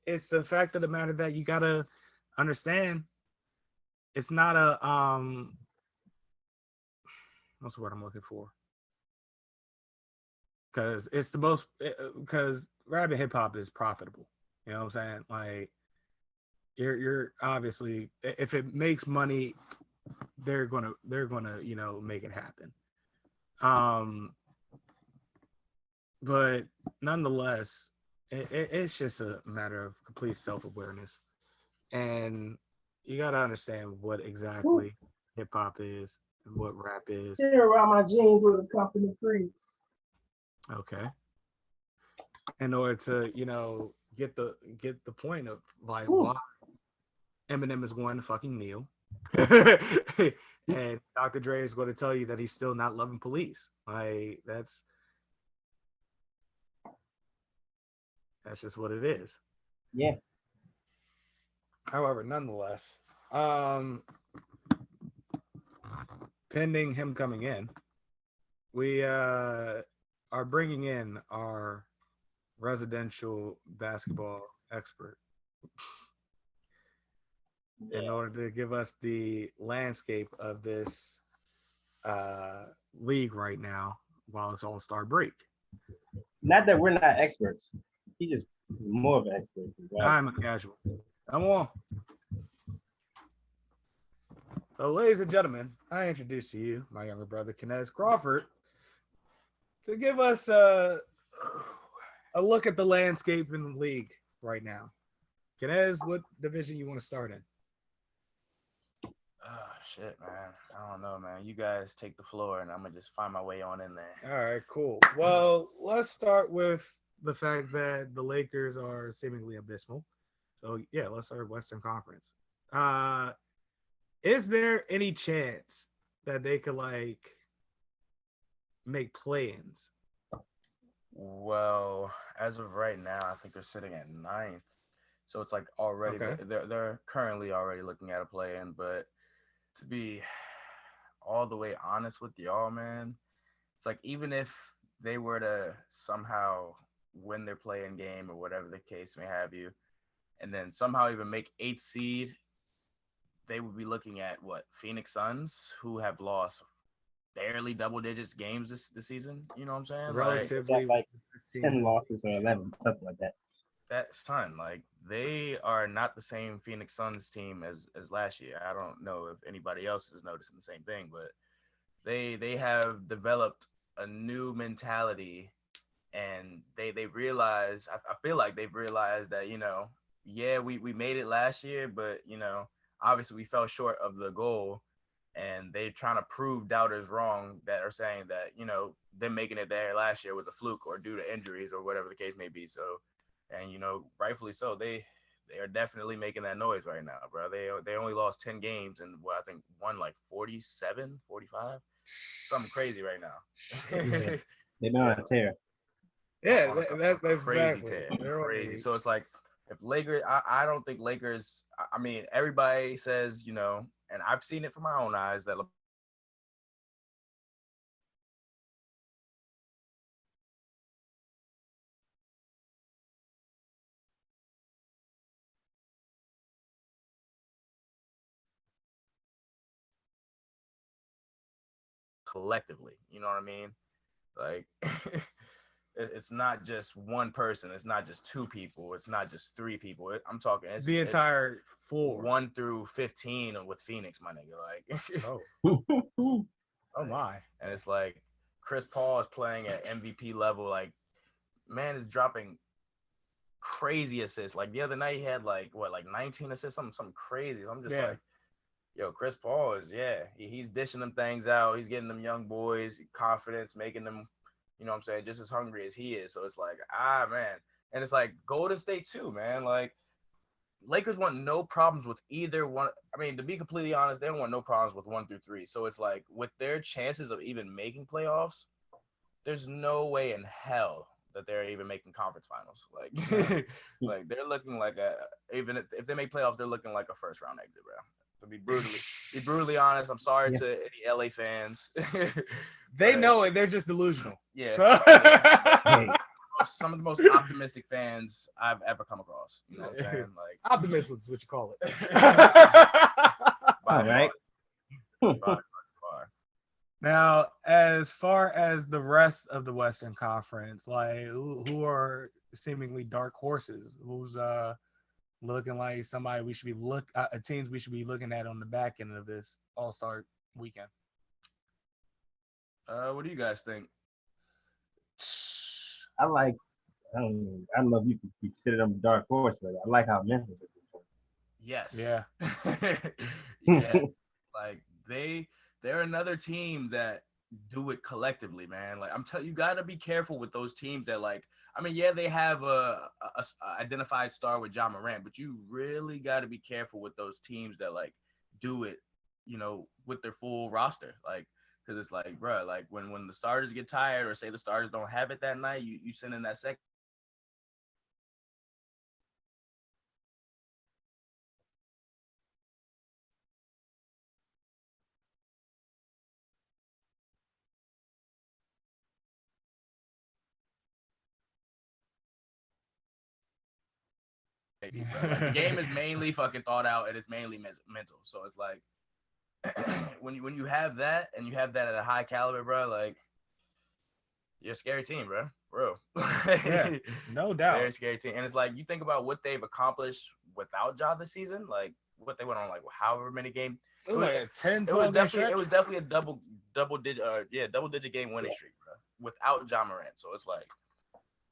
it's the fact of the matter that you gotta understand. It's not a what's the word I'm looking for? Because it's the most because rap and hip hop is profitable. You know what I'm saying? Like you're obviously if it makes money, they're gonna make it happen. Um, but nonetheless, it's just a matter of complete self-awareness, and you gotta understand what exactly hip hop is and what rap is. Here around my jeans with a company crease. Okay. In order to get the point of like why Eminem is going to fucking kneel. And Dr. Dre is going to tell you that he's still not loving police. Like that's just what it is. Yeah. However, nonetheless, pending him coming in, we are bringing in our residential basketball expert in order to give us the landscape of this league right now while it's all-star break. Not that we're not experts. He's more of an expert. I'm a casual. Come on. So, ladies and gentlemen, I introduce to you my younger brother, Kenaz Crawford, to give us a look at the landscape in the league right now. Kenaz, what division you want to start in? Oh, shit, man. I don't know, man. You guys take the floor, and I'm going to just find my way on in there. All right, cool. Well, let's start with the fact that the Lakers are seemingly abysmal. So, yeah, let's start Western Conference. Is there any chance that they could, like, make play-ins? Well, as of right now, I think they're sitting at 9th. So it's like already, they're currently already looking at a play-in, but to be all the way honest with y'all, man, it's like even if they were to somehow win their play-in game or whatever the case may have you, and then somehow even make 8th seed, they would be looking at what? Phoenix Suns, who have lost barely double digits games this season. You know what I'm saying? Relatively, like 10 losses or 11, something like that. That's fun. Like they are not the same Phoenix Suns team as last year. I don't know if anybody else is noticing the same thing, but they have developed a new mentality, and they realize. I feel like they've realized that yeah, we made it last year, but obviously we fell short of the goal, and they're trying to prove doubters wrong that are saying that them making it there last year was a fluke or due to injuries or whatever the case may be. So. And rightfully so. They are definitely making that noise right now, bro. They only lost 10 games and I think won like 47, 45, something crazy right now. They've been on a tear. Yeah, that's crazy exactly. tear. They're Crazy. So it's like if Lakers, I don't think Lakers. I mean, everybody says and I've seen it from my own eyes that. Collectively, you know what I mean? Like it's not just one person, it's not just two people, it's not just three people. I'm talking it's the entire floor 1 through 15 with Phoenix, my nigga. Like oh my. And it's like Chris Paul is playing at MVP level. Like man is dropping crazy assists. Like the other night he had like 19 assists, something crazy. I'm just like, yo, Chris Paul is, he's dishing them things out. He's getting them young boys confidence, making them, you know what I'm saying, just as hungry as he is. So it's like, man. And it's like Golden State too, man. Like Lakers want no problems with either one. I mean, to be completely honest, they don't want no problems with 1 through 3. So it's like with their chances of even making playoffs, there's no way in hell that they're even making conference finals. Like, like they're looking like even if they make playoffs, they're looking like a first round exit, bro. To be brutally honest, I'm sorry to any LA fans. They know it. They're just delusional. Yeah. So. Hey. Some of the most optimistic fans I've ever come across. You know what I'm saying? Like Optimistic is what you call it. All right. Now, as far as the rest of the Western Conference, like who are seemingly dark horses? Who's looking like somebody we should be teams we should be looking at on the back end of this All-Star weekend? What do you guys think? I don't know if you can consider them dark horse, but I like how Memphis is doing. Yes. Yeah. Yeah. Like they're another team that do it collectively, man. Like I'm telling you, gotta be careful with those teams that like. I mean, yeah, they have a identified star with Ja Morant, but you really gotta be careful with those teams that like do it, you know, with their full roster. Like, because it's like, bro, like when the starters get tired or say the starters don't have it that night, you send in that second. Like, the game is mainly fucking thought out and it's mainly mental. So it's like when you have that and you have that at a high caliber, bro, like you're a scary team, bro. For real. Yeah, no doubt. Very scary team. And it's like you think about what they've accomplished without Ja this season, like what they went on like however many games. It was like a 10, 12 it was definitely a double digit game winning streak, bro, without Ja Morant. So it's like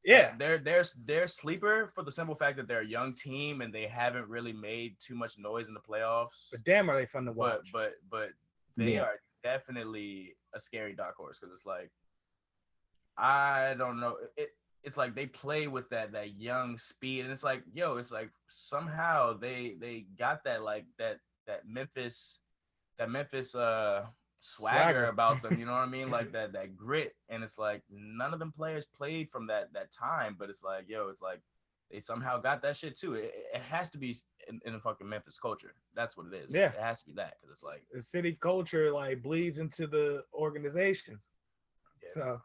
yeah, they're sleeper for the simple fact that they're a young team and they haven't really made too much noise in the playoffs. But damn, are they fun to watch? But they are definitely a scary dark horse because it's like I don't know. It's like they play with that young speed, and it's like it's like somehow they got that like that Memphis swagger about them, you know what I mean? Like that grit, and it's like none of them players played from that time, but it's like it's like they somehow got that shit too. It has to be in the fucking Memphis culture. That's what it is. Yeah, it has to be that because it's like the city culture like bleeds into the organization. Yeah. So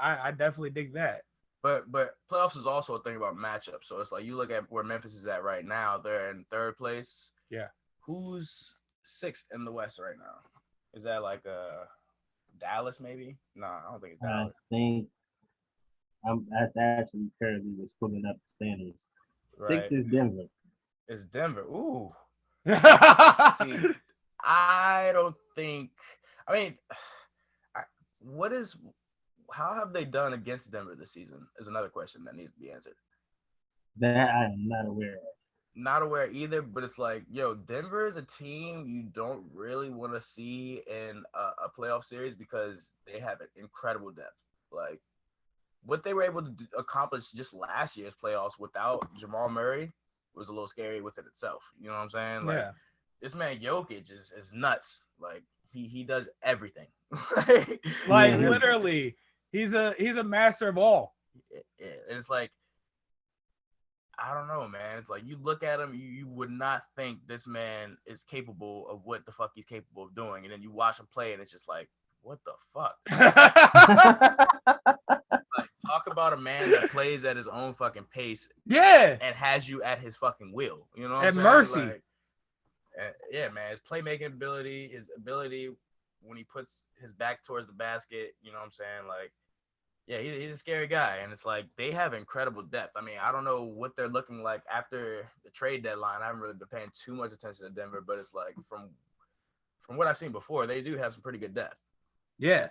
I definitely dig that. But playoffs is also a thing about matchups. So it's like you look at where Memphis is at right now. They're in third place. Yeah. Who's sixth in the West right now? Is that like Dallas maybe? No, I don't think it's Dallas. I think that's actually currently was pulling up the standings. Right. 6 is Denver. It's Denver. Ooh. See, I don't think. I mean, how have they done against Denver this season? Is another question that needs to be answered. That I am not aware of. Not aware either, but it's like, Denver is a team you don't really want to see in a playoff series because they have an incredible depth. Like, what they were able to accomplish just last year's playoffs without Jamal Murray was a little scary within itself. You know what I'm saying? Like, this man Jokic is nuts. Like, he does everything. like literally, he's a master of all. It's like, I don't know, man. It's like you look at him, you would not think this man is capable of what the fuck he's capable of doing, and then you watch him play, and it's just like, what the fuck? Like, talk about a man that plays at his own fucking pace, and has you at his fucking will. You know what I'm saying? Mercy. Like, man, his playmaking ability, his ability when he puts his back towards the basket. You know what I'm saying? Like. Yeah, he's a scary guy, and it's like they have incredible depth. I mean, I don't know what they're looking like after the trade deadline. I haven't really been paying too much attention to Denver, but it's like from what I've seen before, they do have some pretty good depth. Yeah,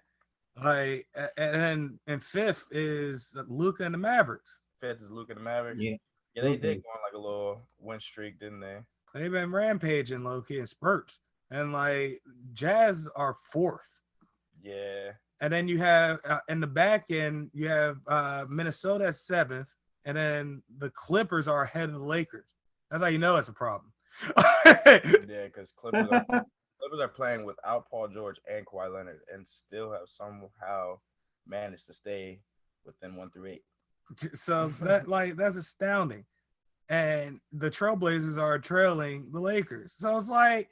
like and fifth is Luka and the Mavericks. Fifth is Luka and the Mavericks. Yeah, they did go on like a little win streak, didn't they? They've been rampaging low key in spurts, and like Jazz are fourth. Yeah. And then you have in the back end, you have Minnesota at seventh, and then the Clippers are ahead of the Lakers. That's how you know it's a problem. Yeah, because Clippers are playing without Paul George and Kawhi Leonard, and still have somehow managed to stay within 1 through 8. So that's astounding. and the Trailblazers are trailing the Lakers. So it's like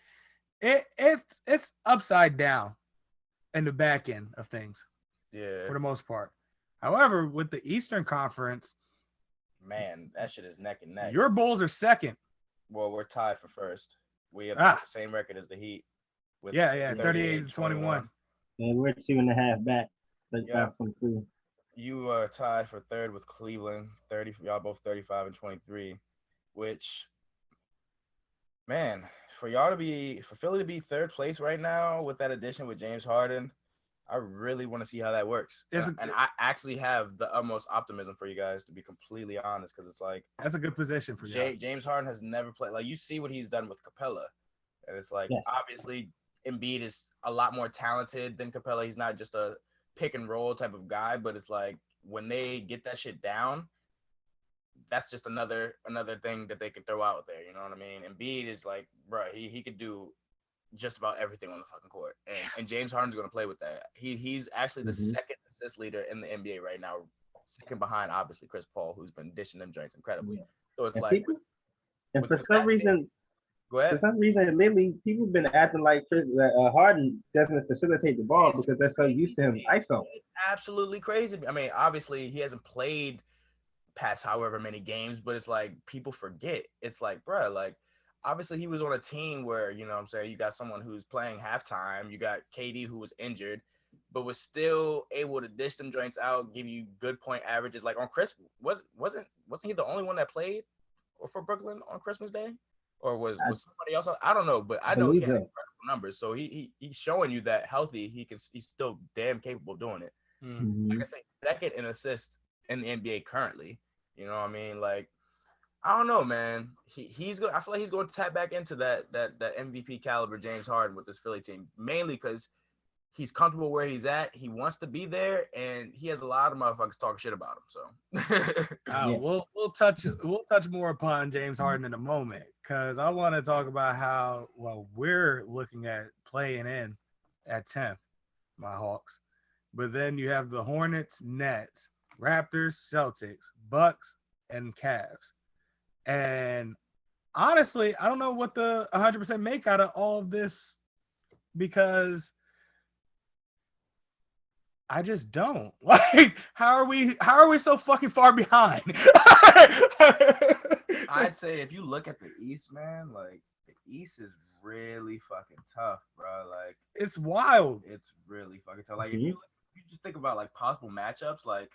it's upside down in the back end of things. Yeah. For the most part. However, with the Eastern Conference, man, that shit is neck and neck. Your Bulls are second. Well, we're tied for first. We have the same record as the Heat. With 38-21. And we're 2.5 back. From Cleveland. You are tied for third with Cleveland. 30. Y'all both 35-23. Which, man, for Philly to be third place right now with that addition with James Harden, I really want to see how that works. And I actually have the utmost optimism for you guys, to be completely honest, because it's like that's a good position for you. James Harden has never played. Like, you see what he's done with Capella, and it's like obviously Embiid is a lot more talented than Capella. He's not just a pick and roll type of guy, but it's like when they get that shit down, that's just another thing that they could throw out there. You know what I mean? Embiid is like, bro, he could do just about everything on the fucking court, and James Harden's going to play with that. He's actually the second assist leader in the NBA right now, second behind obviously Chris Paul, who's been dishing them joints incredibly. So it's for some reason, lately people have been acting like Harden doesn't facilitate the ball because they're so used to him ISO. It's absolutely crazy. I mean, obviously he hasn't played past however many games, but it's like people forget. It's like, bro, like, obviously, he was on a team where, you know what I'm saying, you got someone who's playing halftime. You got KD who was injured, but was still able to dish them joints out, give you good point averages. Like on Christmas, wasn't he the only one that played for Brooklyn on Christmas Day? Or was somebody else? I don't know, but I know he had incredible numbers. So he's showing you that healthy, he's still damn capable of doing it. Mm-hmm. Like I say, second in assists in the NBA currently. You know what I mean? Like, I don't know, man. He's going. I feel like he's going to tap back into that MVP caliber James Harden with this Philly team, mainly because he's comfortable where he's at. He wants to be there, and he has a lot of motherfuckers talking shit about him. So we'll touch more upon James Harden in a moment, because I want to talk about how we're looking at playing in at 10th, my Hawks, but then you have the Hornets, Nets, Raptors, Celtics, Bucks, and Cavs. And honestly, I don't know what the 100% make out of all of this, because I just don't. Like, how are we so fucking far behind? I'd say if you look at the East, man, like the East is really fucking tough, bro. Like, it's wild. It's really fucking tough. Like, if you just think about like possible matchups, like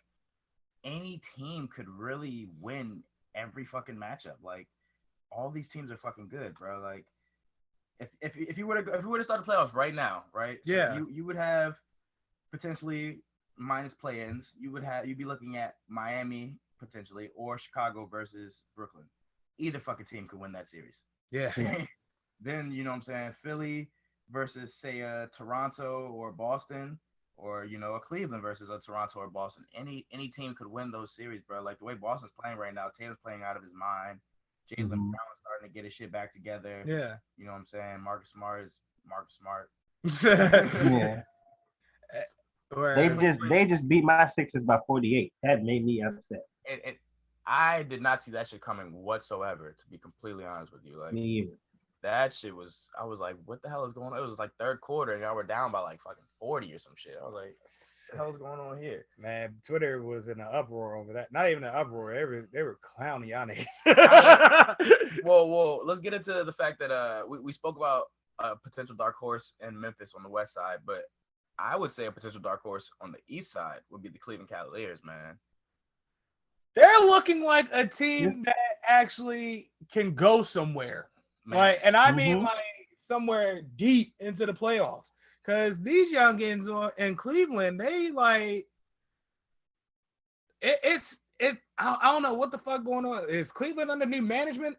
any team could really win every fucking matchup. Like, all these teams are fucking good, bro. Like, if you were to start the playoffs right now, right? So you would have potentially minus play-ins. You'd be looking at Miami potentially, or Chicago versus Brooklyn. Either fucking team could win that series. Yeah. Then, you know what I'm saying, Philly versus say Toronto or Boston, or, you know, a Cleveland versus a Toronto or Boston. Any team could win those series, bro. Like, the way Boston's playing right now, Tatum's playing out of his mind. Jaylen Brown is starting to get his shit back together. Yeah. You know what I'm saying? Marcus Smart is Marcus Smart. Yeah. They just beat my Sixers by 48. That made me upset. And I did not see that shit coming whatsoever, to be completely honest with you. Like, me either. That shit was, I was like, what the hell is going on? It was like third quarter, and y'all were down by like fucking 40 or some shit. I was like, what the hell is going on here? Man, Twitter was in an uproar over that. Not even an uproar. They were clowning y'all niggas. Well, let's get into the fact that we spoke about a potential dark horse in Memphis on the west side, but I would say a potential dark horse on the east side would be the Cleveland Cavaliers, man. They're looking like a team that actually can go somewhere. Man. Like, and I mean like somewhere deep into the playoffs. Because these youngins in Cleveland, they like it's I don't know what the fuck going on. Is Cleveland under new management?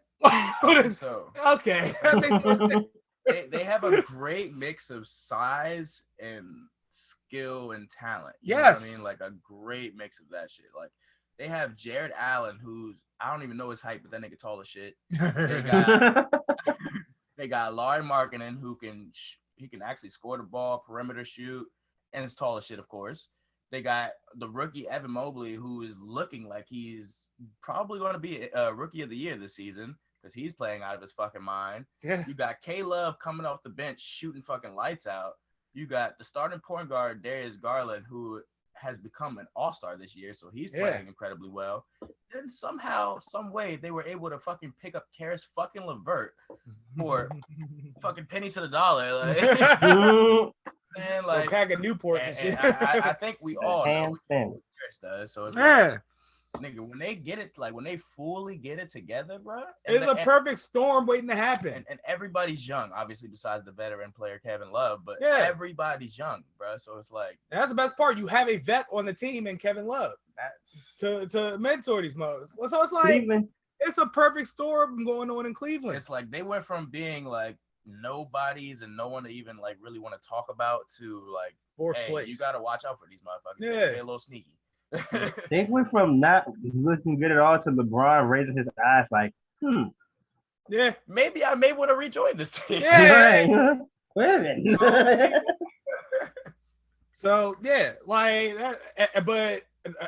So okay. They have a great mix of size and skill and talent. You know what I mean? Like a great mix of that shit. Like, they have Jared Allen, who's, I don't even know his height, but that nigga tall as shit. They got Larry Markkinen, who can actually score the ball, perimeter shoot, and is tall as shit, of course. They got the rookie Evan Mobley, who is looking like he's probably going to be a rookie of the year this season because he's playing out of his fucking mind. Yeah. You got K-Love coming off the bench shooting fucking lights out. You got the starting point guard Darius Garland, who has become an all-star this year, so he's playing incredibly well. Then somehow, some way, they were able to fucking pick up Karis fucking LeVert for fucking pennies to the dollar. Like, man, like pack of Newports and shit. I think we all know what Chris does. So it's like, nigga, when they get it, like when they fully get it together, bro, it's a perfect storm waiting to happen. And everybody's young, obviously, besides the veteran player Kevin Love, but everybody's young, bro. So it's like that's the best part. You have a vet on the team in Kevin Love to mentor these modes. So it's like Cleveland. It's a perfect storm going on in Cleveland. It's like they went from being like nobodies and no one to even like really want to talk about to like fourth place. You got to watch out for these motherfuckers. Yeah, they're a little sneaky. They went from not looking good at all to LeBron raising his eyes like, yeah, maybe I may want to rejoin this team. Yeah, wait a minute. So yeah, like that. But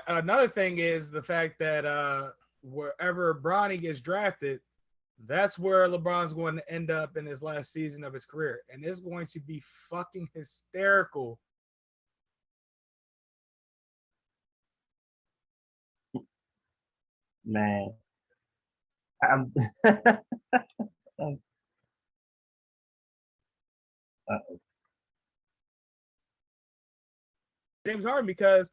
another thing is the fact that wherever Bronny gets drafted, that's where LeBron's going to end up in his last season of his career, and it's going to be fucking hysterical. Man, James Harden, because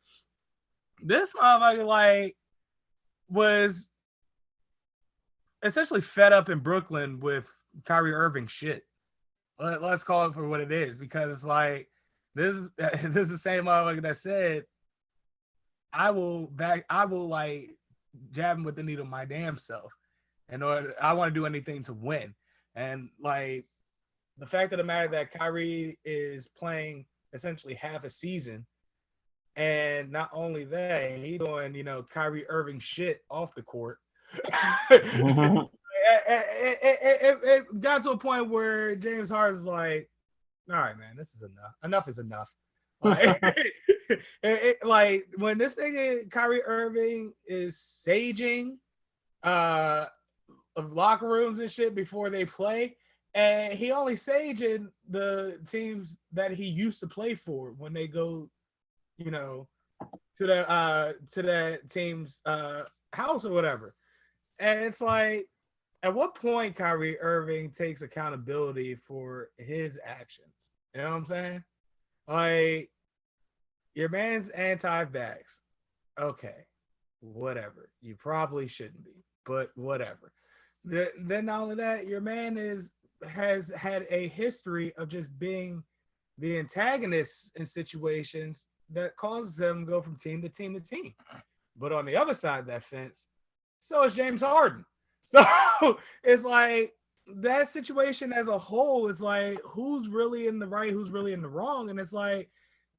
this motherfucker like was essentially fed up in Brooklyn with Kyrie Irving shit. Let's call it for what it is, because it's like this is the same motherfucker that said, I will like jab him with the needle my damn self in order. I want to do anything to win. And like the fact of the matter that Kyrie is playing essentially half a season, and not only that, he doing Kyrie Irving shit off the court. It got to a point where James Harden's like, all right, man, this is enough. Enough is enough. Like, like when this nigga Kyrie Irving is saging locker rooms and shit before they play, and he only saging the teams that he used to play for when they go, to that team's house or whatever. And it's like, at what point Kyrie Irving takes accountability for his actions? You know what I'm saying? Like, your man's anti-vax. Okay, whatever. You probably shouldn't be, but whatever. Then not only that, your man has had a history of just being the antagonist in situations that causes them to go from team to team to team. But on the other side of that fence, so is James Harden. So it's like that situation as a whole is like, who's really in the right, who's really in the wrong? And it's like,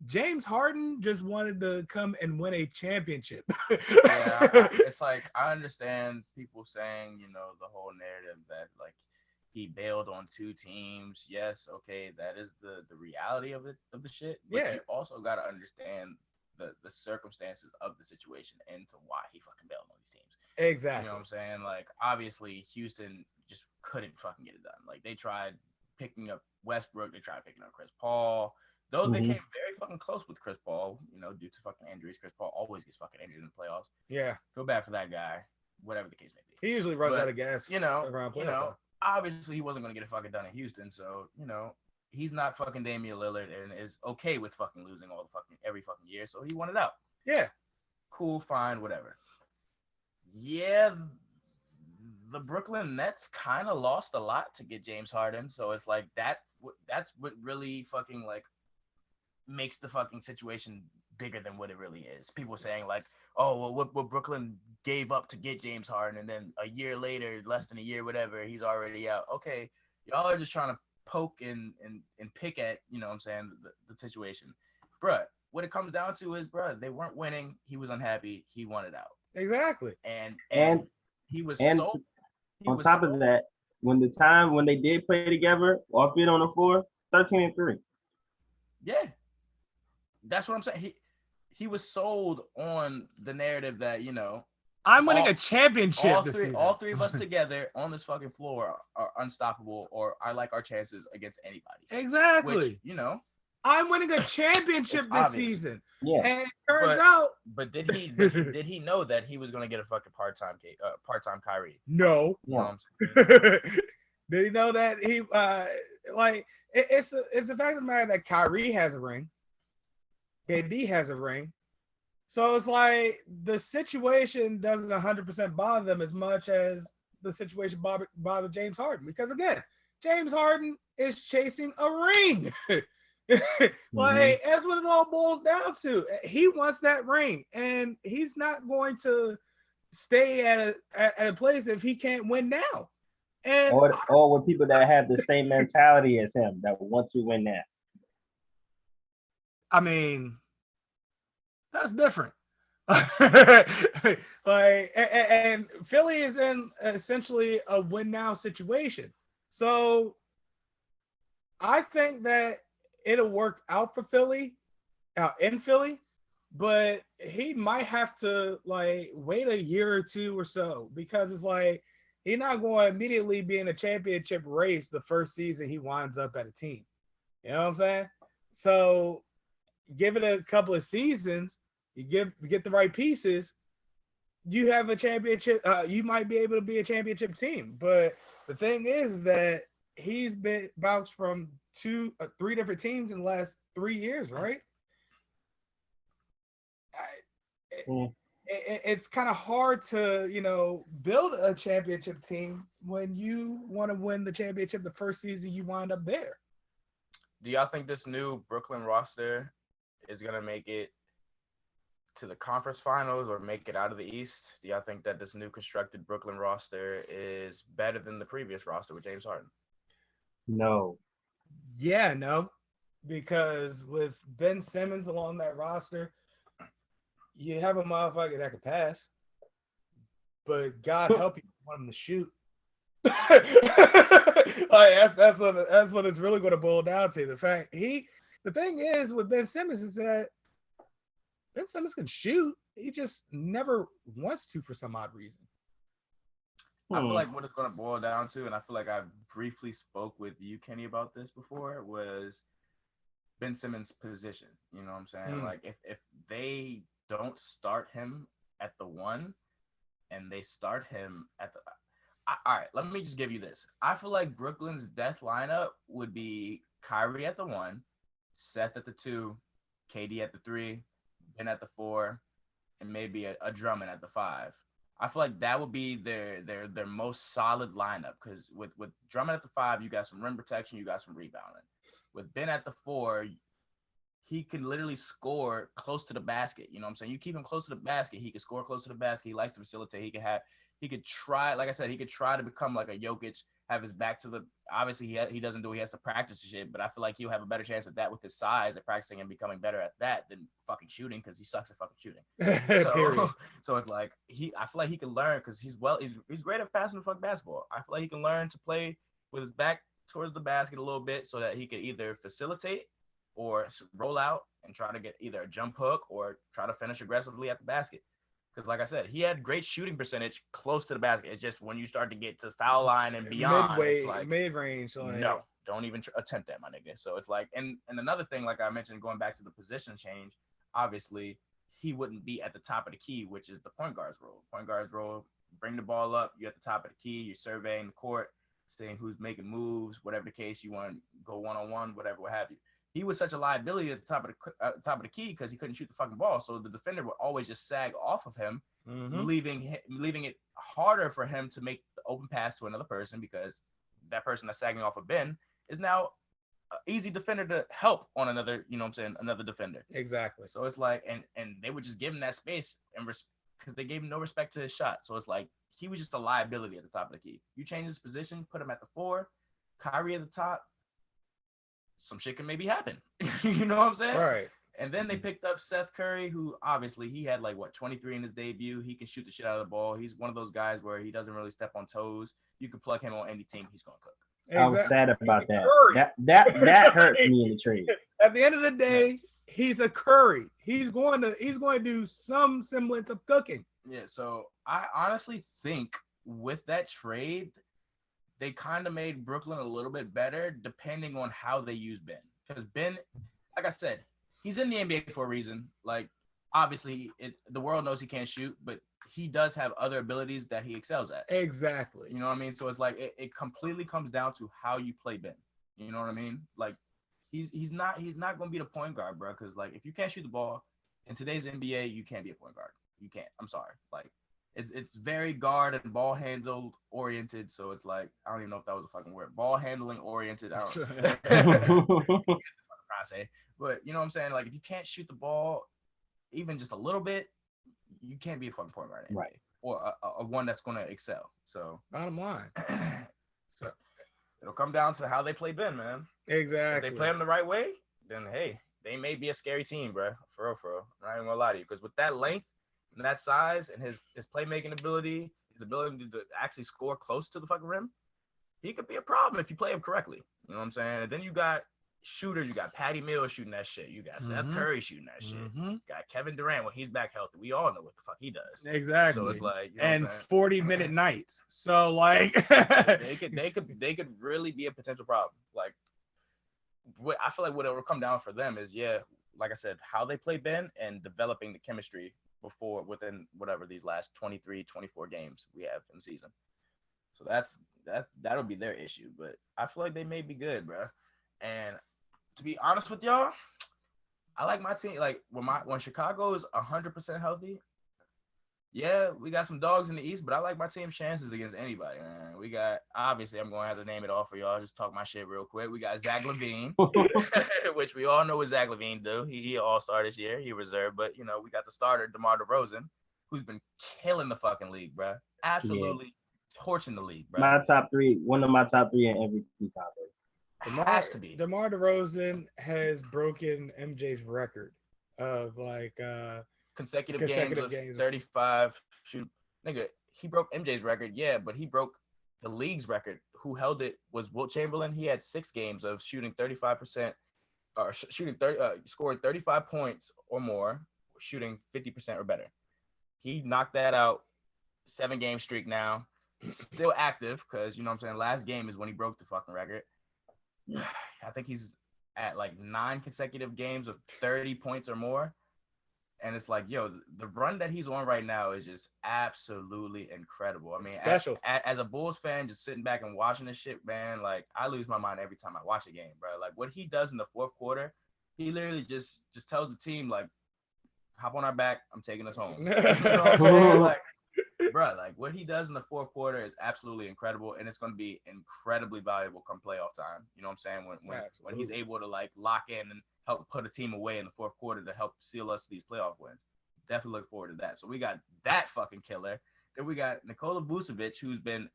James Harden just wanted to come and win a championship. It's like, I understand people saying, the whole narrative that like he bailed on two teams. Yes, okay, that is the reality of the shit. But you also got to understand the circumstances of the situation and to why he fucking bailed on these teams. Exactly. You know what I'm saying? Like, obviously, Houston just couldn't fucking get it done. Like, they tried picking up Westbrook. They tried picking up Chris Paul. Though they came very fucking close with Chris Paul, due to fucking injuries. Chris Paul always gets fucking injured in the playoffs. Yeah. Feel bad for that guy, whatever the case may be. He usually runs out of gas. Around obviously he wasn't going to get it fucking done in Houston. So, he's not fucking Damian Lillard and is okay with fucking losing every fucking year. So he wanted out. Yeah. Cool, fine, whatever. Yeah, the Brooklyn Nets kind of lost a lot to get James Harden. So it's like that's what really fucking like makes the fucking situation bigger than what it really is. People saying like, oh, well, what Brooklyn gave up to get James Harden, and then a year later, less than a year, whatever, he's already out. Okay, y'all are just trying to poke and pick at, what I'm saying, the situation. Bruh, what it comes down to is, bruh, they weren't winning. He was unhappy. He wanted out. Exactly. And he was on top of that, when they did play together, off it on the floor, 13-3. Yeah. That's what I'm saying. he was sold on the narrative that I'm winning a championship this season. All three of us together on this fucking floor are unstoppable, or I like our chances against anybody. Exactly. Which, I'm winning a championship this obvious. Season. Yeah. And it turns out. But did he know that he was going to get a fucking part-time Kyrie? No. You know what I'm saying? Did he know that he it's the fact of the matter that Kyrie has a ring. KD has a ring. So it's like the situation doesn't 100% bother them as much as the situation bothered James Harden. Because again, James Harden is chasing a ring. Like that's what it all boils down to. He wants that ring, and he's not going to stay at a place if he can't win now. And or with people that have the same mentality as him that want to win now. I mean, that's different. And Philly is in essentially a win now situation. So I think that it'll work out for Philly, out in Philly, but he might have to wait a year or two or so, because it's like he's not going to immediately be in a championship race the first season he winds up at a team. You know what I'm saying? So give it a couple of seasons, you get the right pieces, you have a championship. You might be able to be a championship team. But the thing is that he's been bounced from three different teams in the last 3 years, right? It's kind of hard to, build a championship team when you want to win the championship the first season you wind up there. Do y'all think this new Brooklyn roster is going to make it to the conference finals or make it out of the East? Do y'all think that this new constructed Brooklyn roster is better than the previous roster with James Harden? No. Yeah, no. Because with Ben Simmons along that roster, you have a motherfucker that can pass, but God help you want him to shoot. That's what it's really going to boil down to. The thing is with Ben Simmons is that Ben Simmons can shoot. He just never wants to for some odd reason. I feel like what it's going to boil down to, and I feel like I briefly spoke with you, Kenny, about this before, was Ben Simmons' position. You know what I'm saying? Like if they don't start him at the 1 and they start him at the all right, let me just give you this. I feel like Brooklyn's death lineup would be Kyrie at the 1, Seth at the 2, KD at the 3, Ben at the 4, and maybe a Drummond at the 5. I feel like that would be their most solid lineup, because with Drummond at the 5, you got some rim protection, you got some rebounding. With Ben at the 4, he can literally score close to the basket. You know what I'm saying? You keep him close to the basket, he can score close to the basket. He likes to facilitate. He could try, like I said, he could try to become like a Jokic, have his back to the. Obviously, he doesn't do. He has to practice shit, but I feel like he'll have a better chance at that with his size, at practicing and becoming better at that than fucking shooting, because he sucks at fucking shooting. So it's like I feel like he can learn, because he's great at passing the fuck basketball. I feel like he can learn to play with his back towards the basket a little bit, so that he could either facilitate or roll out and try to get either a jump hook or try to finish aggressively at the basket. Because like I said, he had great shooting percentage close to the basket. It's just when you start to get to foul line and beyond, it's like mid-range. No, don't even attempt that, my nigga. So it's like, and another thing, like I mentioned, going back to the position change, obviously he wouldn't be at the top of the key, which is the point guard's role. Point guard's role, bring the ball up, you're at the top of the key, you're surveying the court, seeing who's making moves, whatever the case, you want to go one-on-one, whatever, what have you. He was such a liability at the top of the key because he couldn't shoot the fucking ball. So the defender would always just sag off of him, leaving it harder for him to make the open pass to another person, because that person that's sagging off of Ben is now an easy defender to help on another, you know what I'm saying, another defender. Exactly. So it's like, and they would just give him that space and because they gave him no respect to his shot. So it's like he was just a liability at the top of the key. You change his position, put him at the 4, Kyrie at the top, some shit can maybe happen. You know what I'm saying? Right. And then they picked up Seth Curry, who obviously he had 23 in his debut. He can shoot the shit out of the ball. He's one of those guys where he doesn't really step on toes. You can plug him on any team, he's gonna cook. Exactly. I was sad about that. That hurt me in the trade. At the end of the day, he's a Curry. He's going to do some semblance of cooking. Yeah, so I honestly think with that trade, they kind of made Brooklyn a little bit better depending on how they use Ben. Because Ben, like I said, he's in the NBA for a reason. Like, obviously, the world knows he can't shoot, but he does have other abilities that he excels at. Exactly. You know what I mean? So it's like it completely comes down to how you play Ben. You know what I mean? Like, he's not going to be the point guard, bro. Because like, if you can't shoot the ball in today's NBA, you can't be a point guard. You can't. I'm sorry. Like, it's very guard and ball handled oriented. So it's like, I don't even know if that was a fucking word. Ball handling oriented. I don't say, but you know what I'm saying? Like, if you can't shoot the ball even just a little bit, you can't be a fucking point guard, right? Or a one that's going to excel. So bottom line, so it'll come down to how they play Ben, man. Exactly. If they play him the right way, then hey, they may be a scary team, bro. For real. I'm not even gonna lie to you, because with that length and that size and his playmaking ability, his ability to actually score close to the fucking rim, he could be a problem if you play him correctly. You know what I'm saying? And then you got shooters. You got Patty Mills shooting that shit. You got Seth Curry shooting that shit. You got Kevin Durant when he's back healthy. We all know what the fuck he does. Exactly. So it's like, you know, and 40-minute nights. So like they could really be a potential problem. Like, what I feel like what it will come down for them is, yeah, like I said, how they play Ben and developing the chemistry within whatever these last 23, 24 games we have in the season. So that'll be their issue. But I feel like they may be good, bro. And to be honest with y'all, I like my team. Like when Chicago is 100% healthy, yeah, we got some dogs in the East, but I like my team's chances against anybody, man. We got, obviously, I'm going to have to name it all for y'all. Just talk my shit real quick. We got Zach LaVine, which we all know what Zach LaVine do. He all-star this year. He reserved, but, you know, we got the starter, DeMar DeRozan, who's been killing the fucking league, bro. Absolutely torching the league, bro. One of my top three in MVP conference. Has to be. DeMar DeRozan has broken MJ's record of like consecutive games of 35 shoot. Nigga, he broke MJ's record, yeah, but he broke the league's record. Who held it was Wilt Chamberlain. He had 6 games of shooting 35%, or scoring 35 points or more, shooting 50% or better. He knocked that out. 7-game streak now. Still active, because, you know what I'm saying, last game is when he broke the fucking record. I think he's at like 9 consecutive games of 30 points or more. And it's like, yo, the run that he's on right now is just absolutely incredible. I mean, special. As a Bulls fan, just sitting back and watching this shit, man, like, I lose my mind every time I watch a game, bro. Like, what he does in the fourth quarter, he literally just tells the team, like, hop on our back, I'm taking us home. You know what I'm saying? Like, bro, like, what he does in the fourth quarter is absolutely incredible, and it's going to be incredibly valuable come playoff time. You know what I'm saying? When he's able to, like, lock in and help put a team away in the fourth quarter to help seal us these playoff wins. Definitely look forward to that. So we got that fucking killer. Then we got Nikola Vucevic, who's been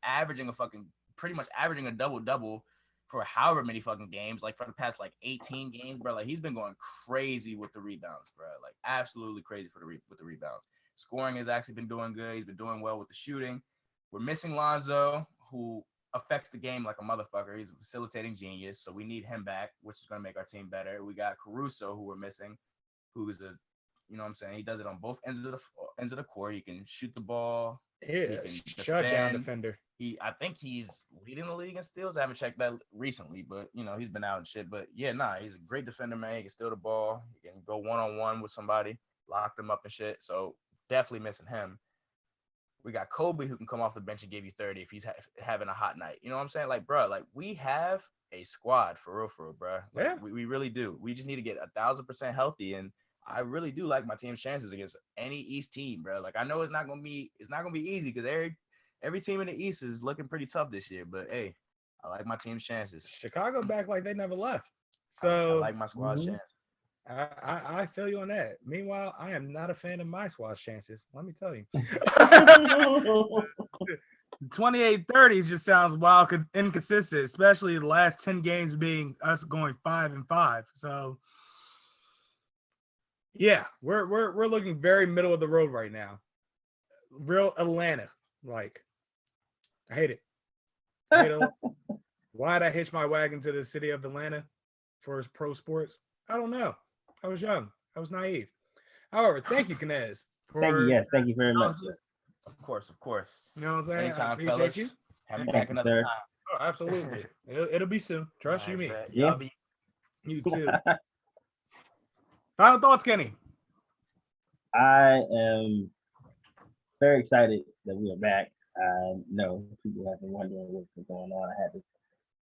pretty much averaging a double-double for however many fucking games, like for the past like 18 games, bro. Like, he's been going crazy with the rebounds, bro. Like, absolutely crazy with the rebounds. Scoring has actually been doing good. He's been doing well with the shooting. We're missing Lonzo, who affects the game like a motherfucker. He's a facilitating genius, so we need him back, which is going to make our team better. We got Caruso, who we're missing, who is you know what I'm saying? He does it on both ends of the court. He can shoot the ball. Yeah, he can shut down defender. I think he's leading the league in steals. I haven't checked that recently, but, you know, he's been out and shit. But, yeah, he's a great defender, man. He can steal the ball. He can go one-on-one with somebody, lock them up and shit. So, definitely missing him. We got Kobe, who can come off the bench and give you 30 if he's having a hot night. You know what I'm saying? Like, bro, like, we have a squad for real, bro. Like, yeah. We really do. We just need to get 1,000% healthy, and I really do like my team's chances against any East team, bro. Like, I know it's not gonna be easy, because every team in the East is looking pretty tough this year. But hey, I like my team's chances. Chicago back like they never left. So I like my squad's chances. I feel you on that. Meanwhile, I am not a fan of my squad's chances. Let me tell you. 28-30 just sounds wild, inconsistent, especially the last 10 games being us going 5-5. So yeah, we're looking very middle of the road right now. Real Atlanta. Like, I hate it. Why'd I hitch my wagon to the city of Atlanta for his pro sports? I don't know. I was young. I was naive. However, thank you, Kenaz, Thank you. for Yes, thank you very much, sir. analysis. Of course, of course. You know what I'm saying? I Anytime, appreciate fellas. you. Have me Thank back you, another sir. time. Oh, absolutely. It'll be soon. Trust you I me. bet. Yeah. Y'all be You too. Final thoughts, Kenny. I am very excited that we are back. I know people have been wondering what's been going on. I had to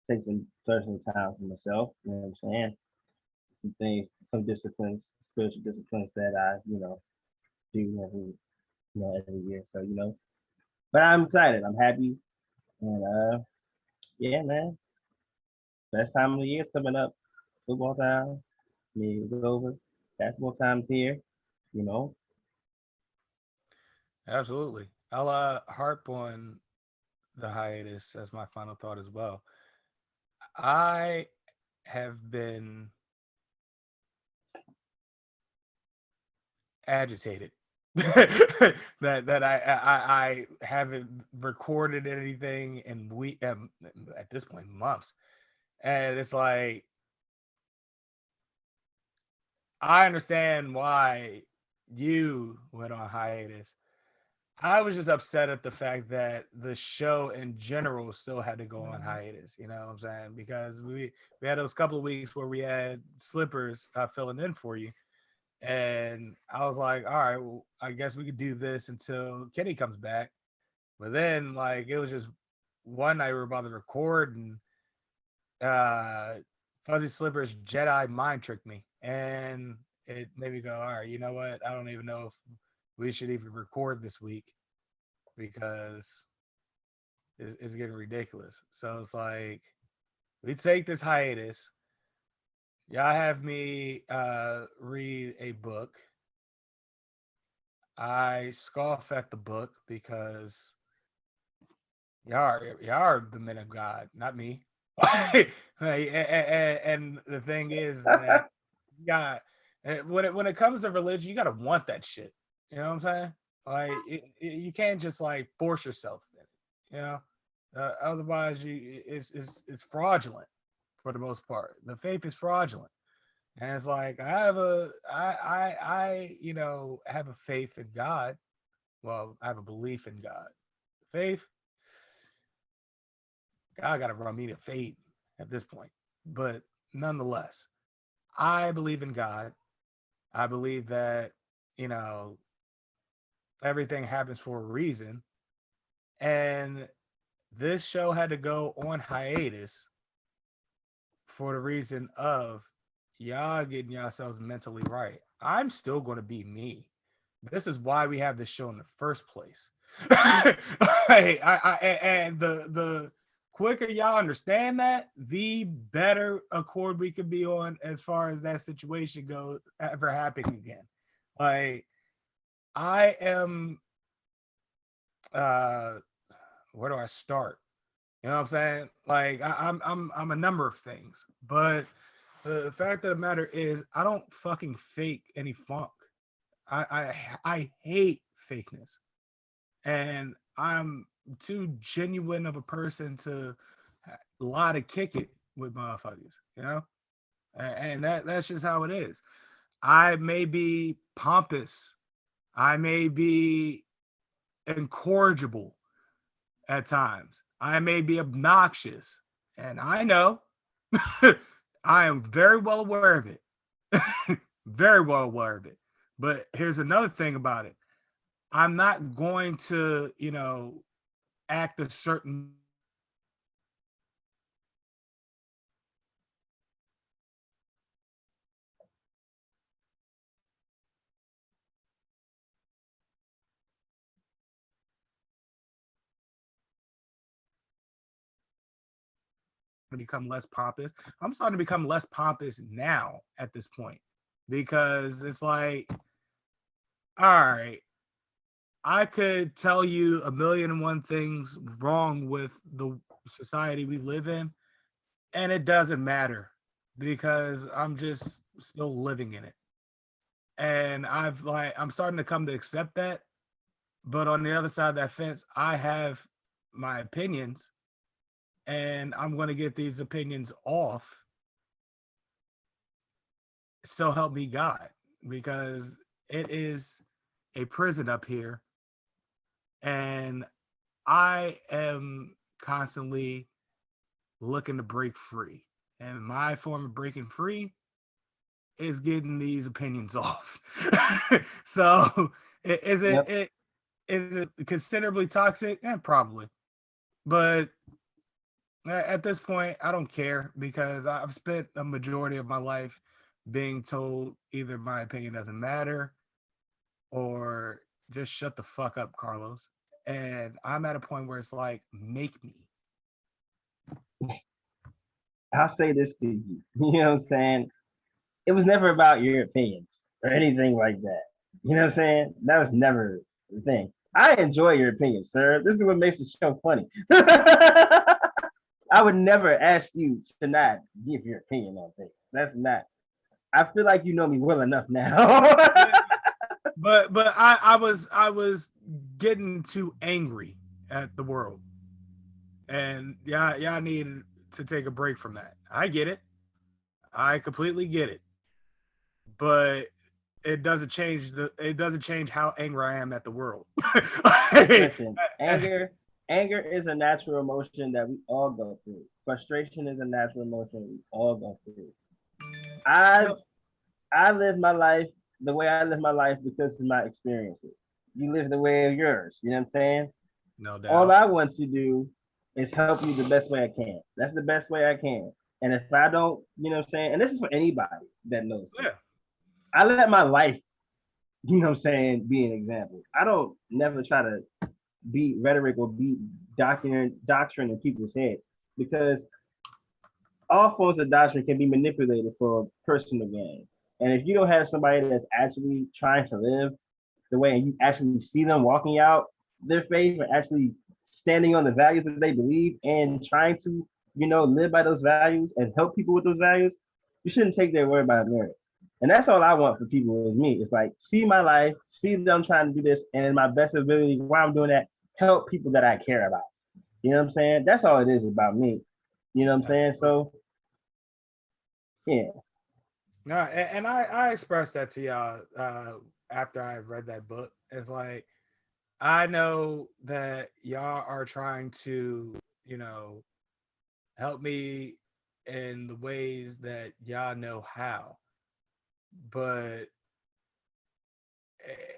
take some personal time for myself. You know what I'm saying? Some things, some disciplines, spiritual disciplines that I, do every year. So, but I'm excited. I'm happy. And yeah, man. Best time of the year is coming up. Football time. It's over. Basketball time's here. You know. Absolutely. I'll harp on the hiatus as my final thought as well. I have been agitated that I haven't recorded anything in at this point months, and it's like I understand why you went on hiatus. I was just upset at the fact that the show in general still had to go on hiatus. You know what I'm saying? Because we had those couple of weeks where we had Slippers filling in for you, and I was like, all right, well, I guess we could do this until Kenny comes back. But then, like, it was just one night we were about to record, and Fuzzy Slippers Jedi mind tricked me, and it made me go, all right, you know what? I don't even know if we should even record this week because it's getting ridiculous. So it's like we take this hiatus. Y'all have me read a book. I scoff at the book because y'all are the men of God, not me. And the thing is that you got when it comes to religion, you gotta want that shit. You know what I'm saying? Like you can't just like force yourself in it. You know, otherwise it's fraudulent for the most part. The faith is fraudulent. And it's like I have a faith in God. Well, I have a belief in God. Faith, God got to run me to fade at this point. But nonetheless, I believe in God. I believe that you know everything happens for a reason, and this show had to go on hiatus for the reason of y'all getting yourselves mentally right. I'm still going to be me. This is why we have this show in the first place. And the quicker y'all understand that, the better accord we can be on as far as that situation goes ever happening again. Like I am where do I start? You know what I'm saying? Like I'm a number of things, but the fact of the matter is I don't fucking fake any funk. I hate fakeness, and I'm too genuine of a person to lie to kick it with motherfuckers, you know. And that's just how it is. I may be pompous, I may be incorrigible at times, I may be obnoxious, and I know I am very well aware of it. Very well aware of it. But here's another thing about it. I'm not going to, act a certain to become less pompous. I'm starting to become less pompous now at this point because it's like, all right, I could tell you a million and one things wrong with the society we live in, and it doesn't matter because I'm just still living in it. And I'm starting to come to accept that. But on the other side of that fence, I have my opinions, and I'm going to get these opinions off so help me God, because it is a prison up here, and I am constantly looking to break free. And my form of breaking free is getting these opinions off. So is Yep. it considerably toxic? Yeah, probably. But at this point, I don't care, because I've spent a majority of my life being told either my opinion doesn't matter or just shut the fuck up, Carlos. And I'm at a point where it's like, make me. I'll say this to you. You know what I'm saying? It was never about your opinions or anything like that. You know what I'm saying? That was never the thing. I enjoy your opinion, sir. This is what makes the show funny. I would never ask you to not give your opinion on things. That's not. I feel like you know me well enough now. But I was getting too angry at the world, and y'all needed to take a break from that. I get it. I completely get it. But it doesn't change how angry I am at the world. Listen, anger is a natural emotion that we all go through. Frustration is a natural emotion we all go through. I live my life the way I live my life because of my experiences. You live the way of yours. You know what I'm saying? No doubt. All I want to do is help you the best way I can. That's the best way I can. And if I don't, you know what I'm saying? And this is for anybody that knows. Yeah. I let my life, you know what I'm saying, be an example. I don't never try to beat rhetoric or beat doctrine in people's heads, because all forms of doctrine can be manipulated for personal gain. And if you don't have somebody that's actually trying to live the way, and you actually see them walking out their faith and actually standing on the values that they believe and trying to, you know, live by those values and help people with those values, you shouldn't take their word by merit. And that's all I want for people is me. It's like, see my life, see them trying to do this, and in my best ability, while I'm doing that, help people that I care about. You know what I'm saying? That's all it is about me. You know what I'm saying? So, yeah. No, and I expressed that to y'all after I read that book. It's like, I know that y'all are trying to, you know, help me in the ways that y'all know how, but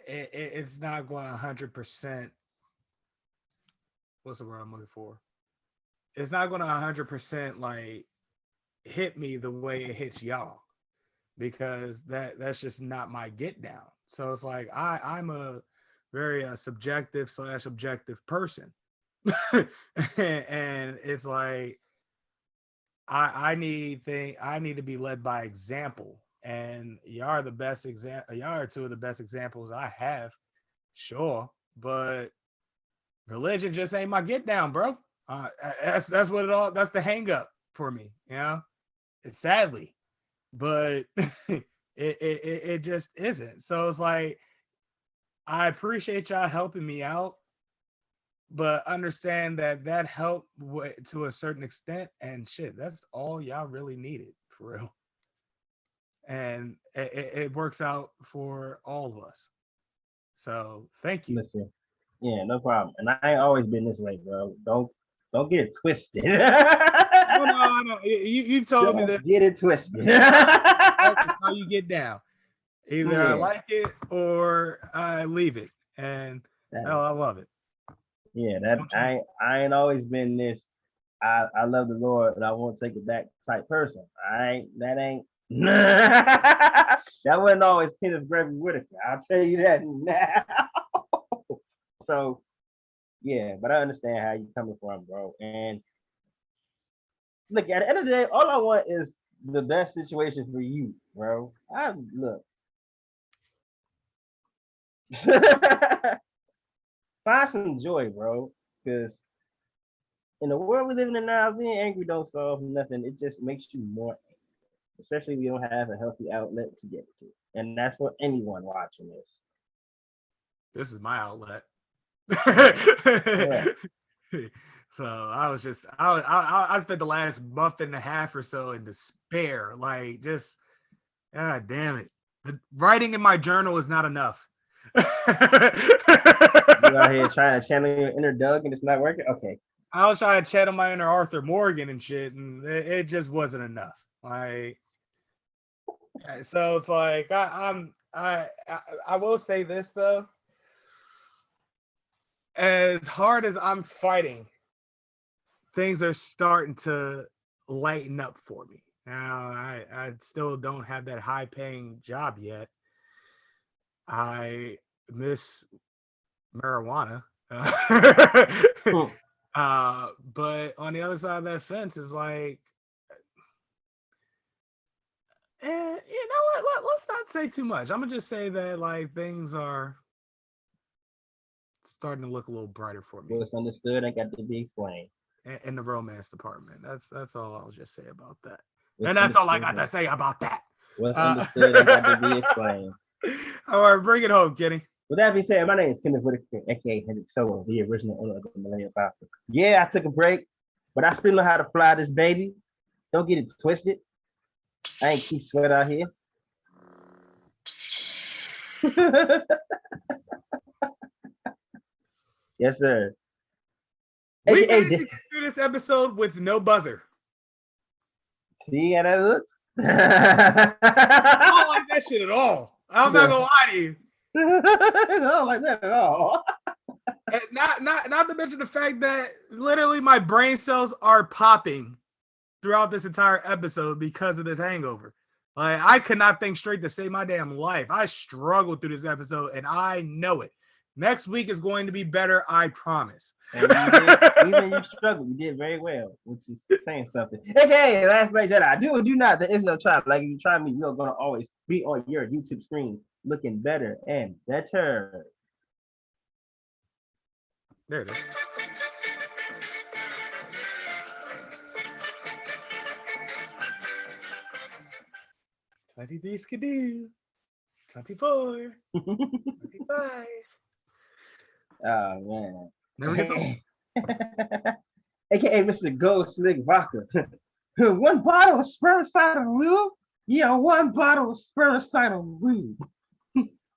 it's not going 100%. What's the word I'm looking for? It's not going to 100% like hit me the way it hits y'all, because that's just not my get down. So it's like I'm a very subjective / objective person. And it's like I need to be led by example, and y'all are the best example. Y'all are two of the best examples I have, sure, but religion just ain't my get down, bro. That's what it all. That's the hang up for me, you know. It's sadly, but it just isn't. So it's like, I appreciate y'all helping me out, but understand that help to a certain extent, and shit, that's all y'all really needed, for real. And it works out for all of us. So thank you. Listen, yeah, no problem. And I ain't always been this way, bro. Don't get it twisted. No. You told me that. Don't get it twisted. That's how you get down. Either I Yeah. like it or I leave it, and hell, I love it. Yeah, that I ain't always been this. I love the Lord and I won't take it back type person. That ain't that wasn't always Kenneth Whitaker. I'll tell you that now. So yeah, but I understand how you're coming from, bro. And look, at the end of the day, all I want is the best situation for you, bro. I look. Find some joy, bro. Because in the world we living in now, being angry don't solve nothing. It just makes you more angry, especially if you don't have a healthy outlet to get to. And that's for anyone watching this. This is my outlet. Yeah. So I spent the last month and a half or so in despair, like just God damn it. The writing in my journal is not enough. You out here trying to channel your inner Doug and it's not working? Okay. I was trying to channel my inner Arthur Morgan and shit, and it just wasn't enough. Like, so it's like I will say this though. As hard as I'm fighting, things are starting to lighten up for me. Now, I still don't have that high-paying job yet. I miss marijuana. But on the other side of that fence is like, you know what? Let's not say too much. I'm gonna just say that like things are starting to look a little brighter for me. What's understood and got to be explained. In the romance department. That's all I'll just say about that. What's And that's all I got to say about that. What's understood and got to be explained. All right, bring it home, Kenny. With that being said, my name is Kenneth Whitaker, aka Hendrik Solo, the original owner of the Millennium Falcon. Yeah, I took a break, but I still know how to fly this baby. Don't get it twisted. I ain't Keith Sweat out here. Yes, sir. We managed to get through this episode with no buzzer. See how that looks? I don't like that shit at all. I'm not gonna lie to you. I don't like that at all. And not to mention the fact that literally my brain cells are popping throughout this entire episode because of this hangover. Like, I could not think straight to save my damn life. I struggled through this episode, and I know it. Next week is going to be better, I promise. Even you struggled, you did very well, which is saying something. Okay, Last Night Jedi. Do or do not. There is no try. Like, if you try me, you're gonna always be on your YouTube screen, looking better and better. There it is. $20 skidoo. 24. 25. Oh man. Never gets old. AKA Mr. Gold Slick Vodka. One bottle of spermicidal lube? Yeah, one bottle of spermicidal lube.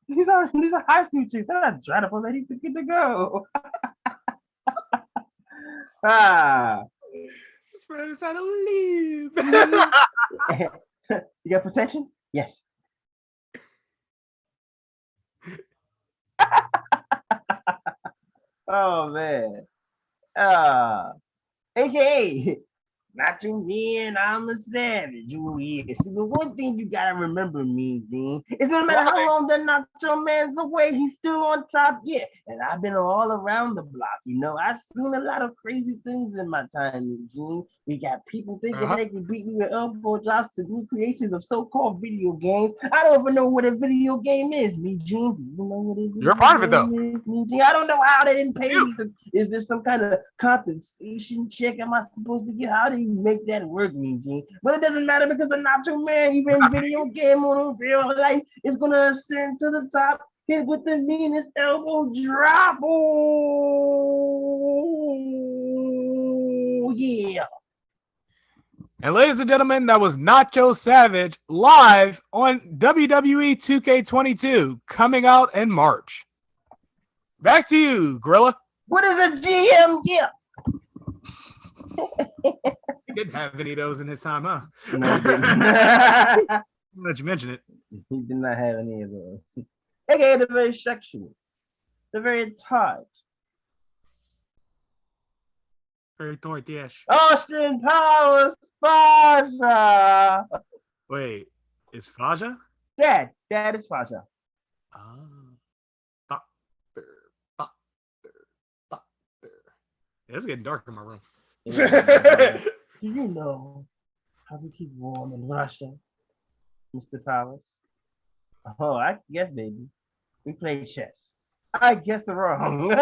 These are high school chicks. They're not trying to pull ladies to get to go. Spermicidal lube. You got protection? Yes. Oh man. AKA Macho Man, I'm a savage. Oh, yeah. See, the one thing you gotta remember, me, Gene, is no matter how long the Nacho Man's away, he's still on top. Yeah, and I've been all around the block. You know, I've seen a lot of crazy things in my time, Gene. We got people thinking they can beat me with elbow drops to new creations of so-called video games. I don't even know what a video game is, me, Gene. Do you know what a video You're part of it, though. is, me, Gene? I don't know how they didn't pay me. Is there some kind of compensation check am I supposed to get? How do you make that work, me, Gene? But it doesn't matter because the Nacho Man, even video game on real life, is gonna ascend to the top, hit with the meanest elbow drop. Oh yeah. And ladies and gentlemen, that was Nacho Savage live on WWE 2K22 coming out in March. Back to you, Gorilla. What is a GM? Yeah. He didn't have any of those in his time, huh? No, he didn't. Let you mention it. He did not have any of those. AKA the very sexual, the very tight. Very tight, yes. Austin Powers Faja. Wait, is Faja? Dad is Faja. Yeah, it's getting dark in my room. Do you know how to keep warm in Russia, Mr. Powers? Oh, I guess, baby. We play chess. I guessed wrong.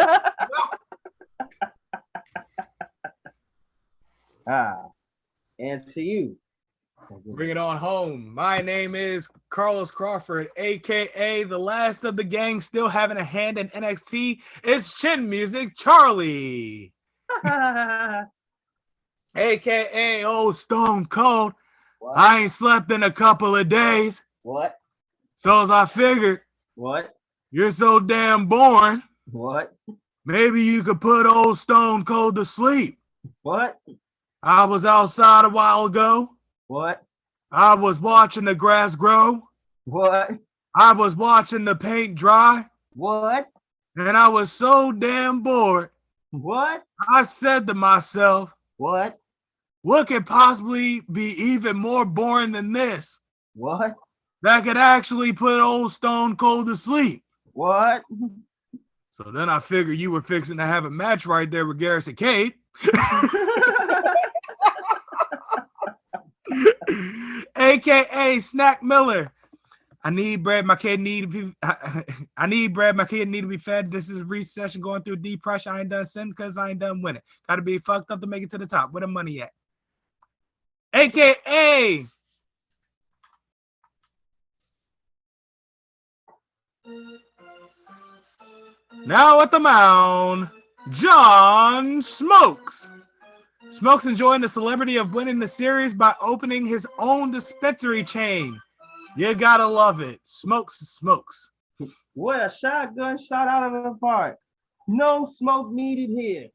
And to you. Bring it on home. My name is Carlos Crawford, aka the last of the gang still having a hand in NXT. It's Chin Music Charlie. AKA Old Stone Cold. Wow. I ain't slept in a couple of days. What? So as I figured, What? you're so damn boring. What? Maybe you could put old Stone Cold to sleep. What? I was outside a while ago. What? I was watching the grass grow. What? I was watching the paint dry. What? And I was so damn bored. What? I said to myself, What? what could possibly be even more boring than this? What? That could actually put old Stone Cold to sleep. What? So then I figured you were fixing to have a match right there with Garrison Cade. AKA Snack Miller. I need bread. My kid need to be. I need bread. My kid need to be fed. This is a recession going through depression. I ain't done sin because I ain't done winning. Got to be fucked up to make it to the top. Where the money at? AKA. Now at the mound, John Smokes. Smokes enjoying the celebrity of winning the series by opening his own dispensary chain. You gotta love it. Smokes. What a shotgun shot out of the park. No smoke needed here.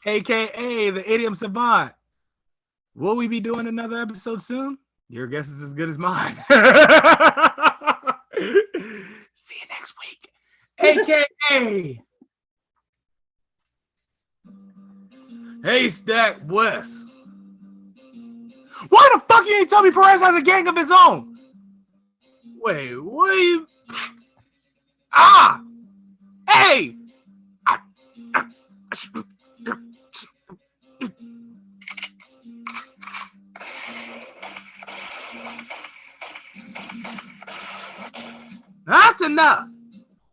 AKA the idiom savant. Will we be doing another episode soon? Your guess is as good as mine. See you next week. AKA Haystack West. Why the fuck you ain't tell me Perez has a gang of his own? Wait, what are you? Hey! That's enough.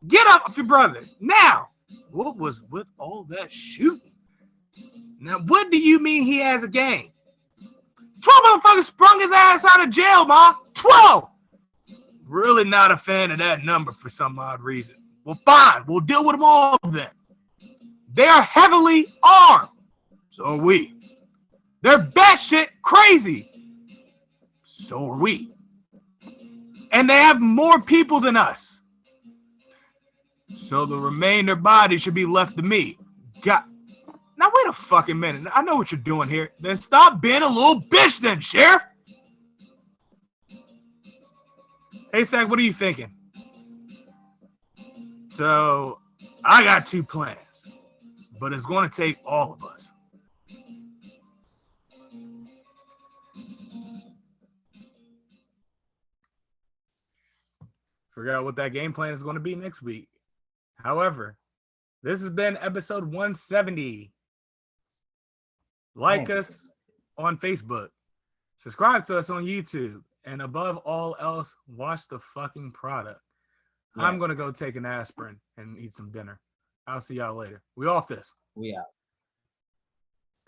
Get up off your brother now. What was with all that shooting? Now, what do you mean he has a gang? 12 motherfuckers sprung his ass out of jail, ma. 12. Really not a fan of that number for some odd reason. Well, fine. We'll deal with them all then. They are heavily armed. So are we. They're batshit crazy. So are we. And they have more people than us. So the remainder body should be left to me. Now wait a fucking minute. I know what you're doing here. Then stop being a little bitch then, Sheriff. Hey, Zach, what are you thinking? So I got two plans, but it's going to take all of us. Forgot what that game plan is going to be next week. However, this has been episode 170. Like us on Facebook. Subscribe to us on YouTube. And above all else, watch the fucking product. Yes. I'm going to go take an aspirin and eat some dinner. I'll see y'all later. We off this. We out.